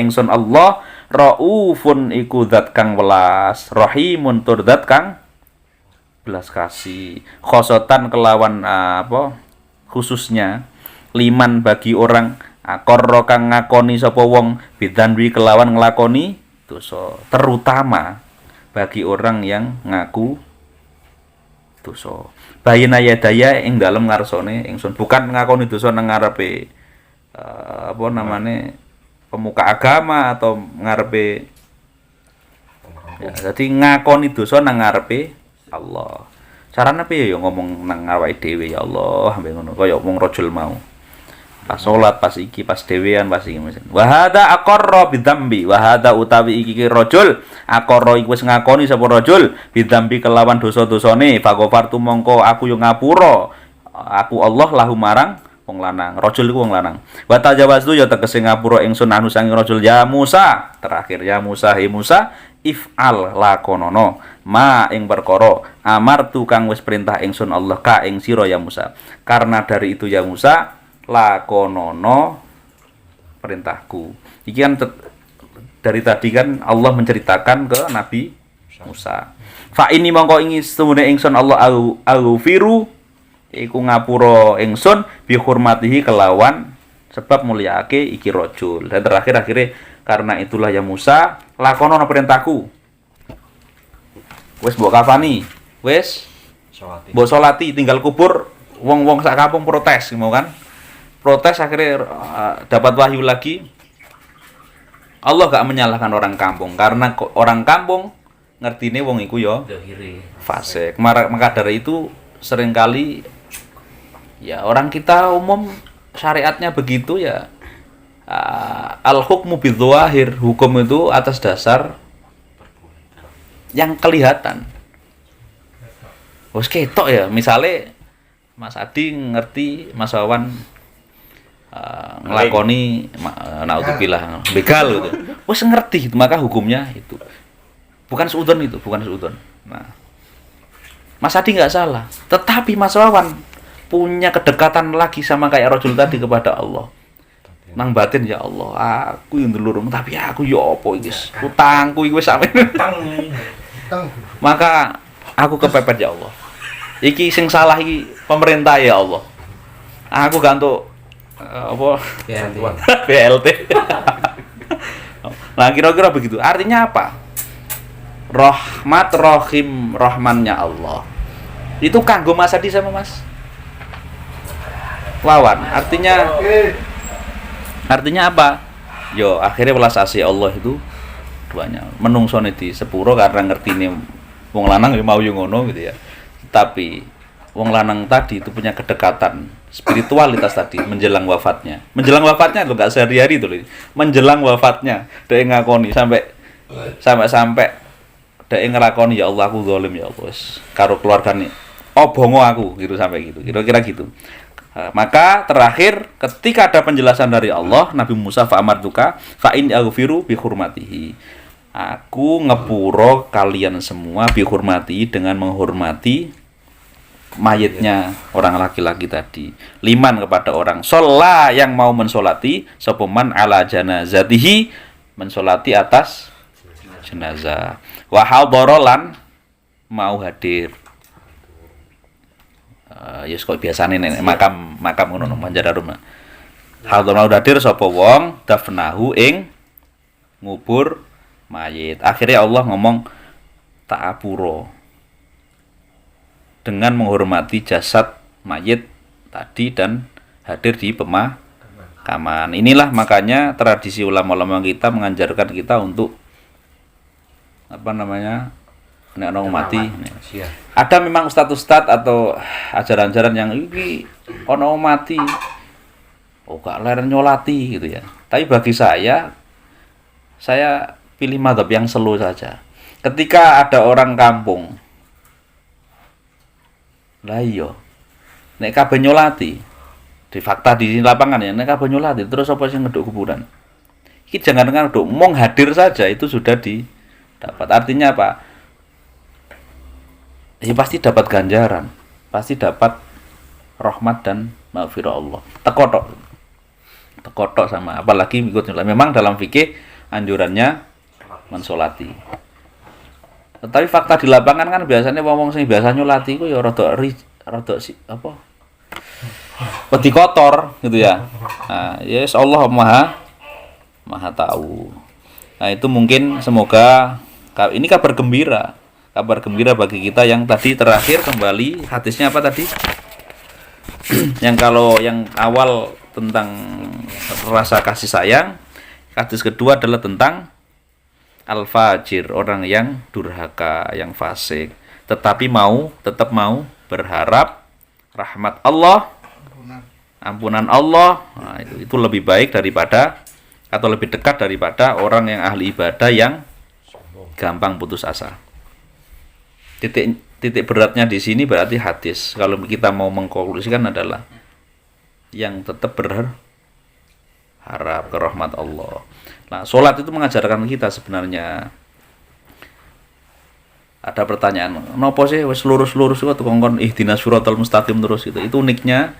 ingsun Allah raufun iku zat kang welas, rahimun tur zat kang belas kasih, khosotan kelawan khususnya liman bagi orang korro kang ngakoni sapa wong bidanwi kelawan nglakoni dosa, terutama bagi orang yang ngaku dosa. Bayina yadaya ing dalem ngarsane ingsun, bukan ngakoni dosa nang ngarepe pemuka agama atau ngarepe ya, jadi ngakoni dosa nang ngarepe Allah. Carane piye ya ngomong nang awake dhewe ya Allah ambek ngono kaya wong rajul mau. Pas salat, pas iki, pas dhewean, pas iki. Wa hadza aqarra bidzambi, wa hadza utawi iki rajul aqarra iku wis ngakoni sapa rajul bidzambi kelawan dosa-dosane, fagofartu mongko aku yo ngapura. Aku Allah lahu marang wong lanang. Rajul iku wong lanang. Wa tajawaztu ya tegese ngapura ingsun anu sange rajul ya Musa. Terakhir ya Musa, he Musa if'al lakonono ma ing perkara amartu kang wis perintah ingsun Allah ka ing sira ya Musa. Karena dari itu ya Musa lakonono perintahku. Iki kan dari tadi kan Allah menceritakan ke Nabi Musa. Fa ini mongko ingi setemune ingsun Allah aghfiru iku ngapura ingsun bi hurmatihi kelawan sebab mulyaake iki rajul. Dan terakhir akhirnya karena itulah ya Musa lakonono perintahku. Wis mbok kafani, wis mbok salati tinggal kubur wong-wong sak kampung protes mau kan? Protes akhirnya dapat wahyu lagi. Allah gak menyalahkan orang kampung karena orang kampung ngertine wong iku yo fasik. Maka dari itu seringkali ya orang kita umum syariatnya begitu ya. Al hukmu bidzahir, hukum itu atas dasar yang kelihatan. Wes ketok ya, misalnya Mas Adi ngerti Mas Wawan ngelakoni naudzubillah begal gitu. Wes ngerti gitu, maka hukumnya itu. Bukan seudon itu, bukan seudon. Nah, Mas Adi nggak salah, tetapi Mas Wawan punya kedekatan lagi sama kayak rajul tadi kepada Allah. Nang batin ya Allah, aku yang dulur, tapi aku ya apa iki? Utangku iki wis sampe. Maka aku kepepet ya Allah. Iki sing salah iki pemerintah ya Allah. Aku gak untuk apa? BLT. Nah, kira-kira begitu. Artinya apa? Rahmat Rahim Rahmannya Allah. Itu kanggo Mas Adi sama Mas Wawan. Artinya apa? Yo, akhirnya welas asih Allah itu duanya. Menungsone di sepuro karena ngertine wong lanang mau yo ngono gitu ya. Tapi wong lanang tadi itu punya kedekatan spiritualitas tadi menjelang wafatnya. Menjelang wafatnya lo enggak sehari-hari itu loh. Menjelang wafatnya dia ngakoni sampai dia ngelakoni ya Allah aku zalim ya Allah. Karo keluargane obongo aku gitu sampai gitu. Kira-kira gitu. Maka terakhir ketika ada penjelasan dari Allah, Nabi Musa fa'amartuka fa'in aghfiru bi hurmatihi. Aku ngepuro kalian semua bi hurmati dengan menghormati mayitnya orang laki-laki tadi. Liman kepada orang sholat yang mau mensolati sopeman ala janazatihi mensolati atas jenazah. Wa hadorolan mau hadir. Ya kok biasane nek makam ngono manjara rumah. Hador mau hadir sapa wong dafnahu ing ngubur mayit. Akhirnya Allah ngomong ta'apuro dengan menghormati jasad mayit tadi dan hadir di pemakaman. Inilah makanya tradisi ulama-ulama kita mengajarkan kita untuk nek ono mati. Ada memang ustaz-ustaz atau ajaran-ajaran yang iki ono mati. Oh, gak leren nyolati gitu ya. Tapi bagi saya pilih mazhab yang slow saja. Ketika ada orang kampung lah iya nek kabeh nyolati di fakta di lapangan ya nek kabeh nyolati terus apa sing ngeduk kuburan iki jangan ngeduk mong hadir saja itu sudah didapat. Artinya apa ya pasti dapat ganjaran, pasti dapat rahmat dan maghfirah Allah. Tekotok sama apalagi ikut nyolati. Memang dalam fikih anjurannya mensolati. Tetapi fakta di lapangan kan biasanya wong sing biasa nyolati ku ya rada apa? Peti kotor gitu ya. Nah, yes Allah Maha tahu. Nah, itu mungkin semoga ini kabar gembira bagi kita yang tadi terakhir kembali hadisnya apa tadi? Yang kalau yang awal tentang rasa kasih sayang, hadis kedua adalah tentang al-fajir, orang yang durhaka, yang fasik, tetapi tetap mau berharap rahmat Allah ampunan Allah. Nah, itu lebih baik daripada atau lebih dekat daripada orang yang ahli ibadah yang gampang putus asa. Titik beratnya di sini berarti hadis. Kalau kita mau mengkonklusikan adalah yang tetap berharap ke rahmat Allah. Nah, sholat itu mengajarkan kita sebenarnya. Ada pertanyaan, nopo sih wes lurus-lurus kok kongkon ihdinas siratal mustaqim terus gitu. Itu uniknya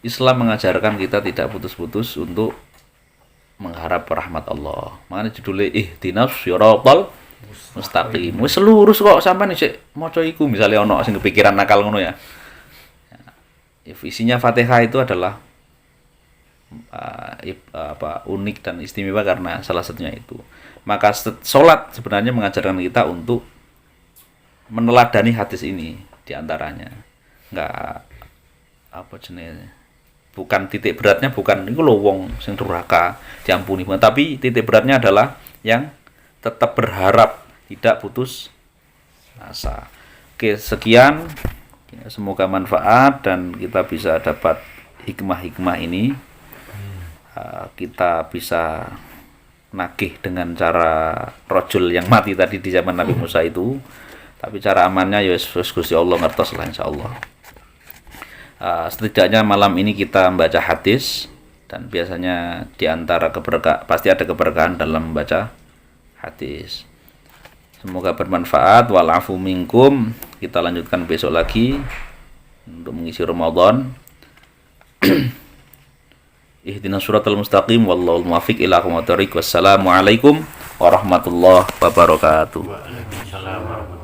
Islam mengajarkan kita tidak putus-putus untuk mengharap rahmat Allah. Makanya judulnya ihdinas siratal mustaqim. Wes lurus kok sampean sik maca iku misale ana sing kepikiran nakal ngono ya. Isinya Fatihah itu adalah unik dan istimewa karena salah satunya itu. Maka sholat sebenarnya mengajarkan kita untuk meneladani hadis ini diantaranya. Enggak apa jenis, bukan titik beratnya bukan itu lho wong sing durhaka diampuni, tapi titik beratnya adalah yang tetap berharap, tidak putus asa. Oke, sekian. Semoga manfaat dan kita bisa dapat hikmah-hikmah ini. Kita bisa nagih dengan cara rojul yang mati tadi di zaman Nabi Musa itu. Tapi cara amannya ya Gusti Allah ngertos lah insyaallah. Setidaknya malam ini kita membaca hadis dan biasanya di antara pasti ada keberkahan dalam membaca hadis. Semoga bermanfaat. Walafu minkum. Kita lanjutkan besok lagi untuk mengisi Ramadan. Ihdinas siratal mustaqim wallahul muwaffiq ila aqwamit thoriq. Wassalamualaikum warahmatullahi wabarakatuh. Waalaikumsalam warahmatullahi wabarakatuh.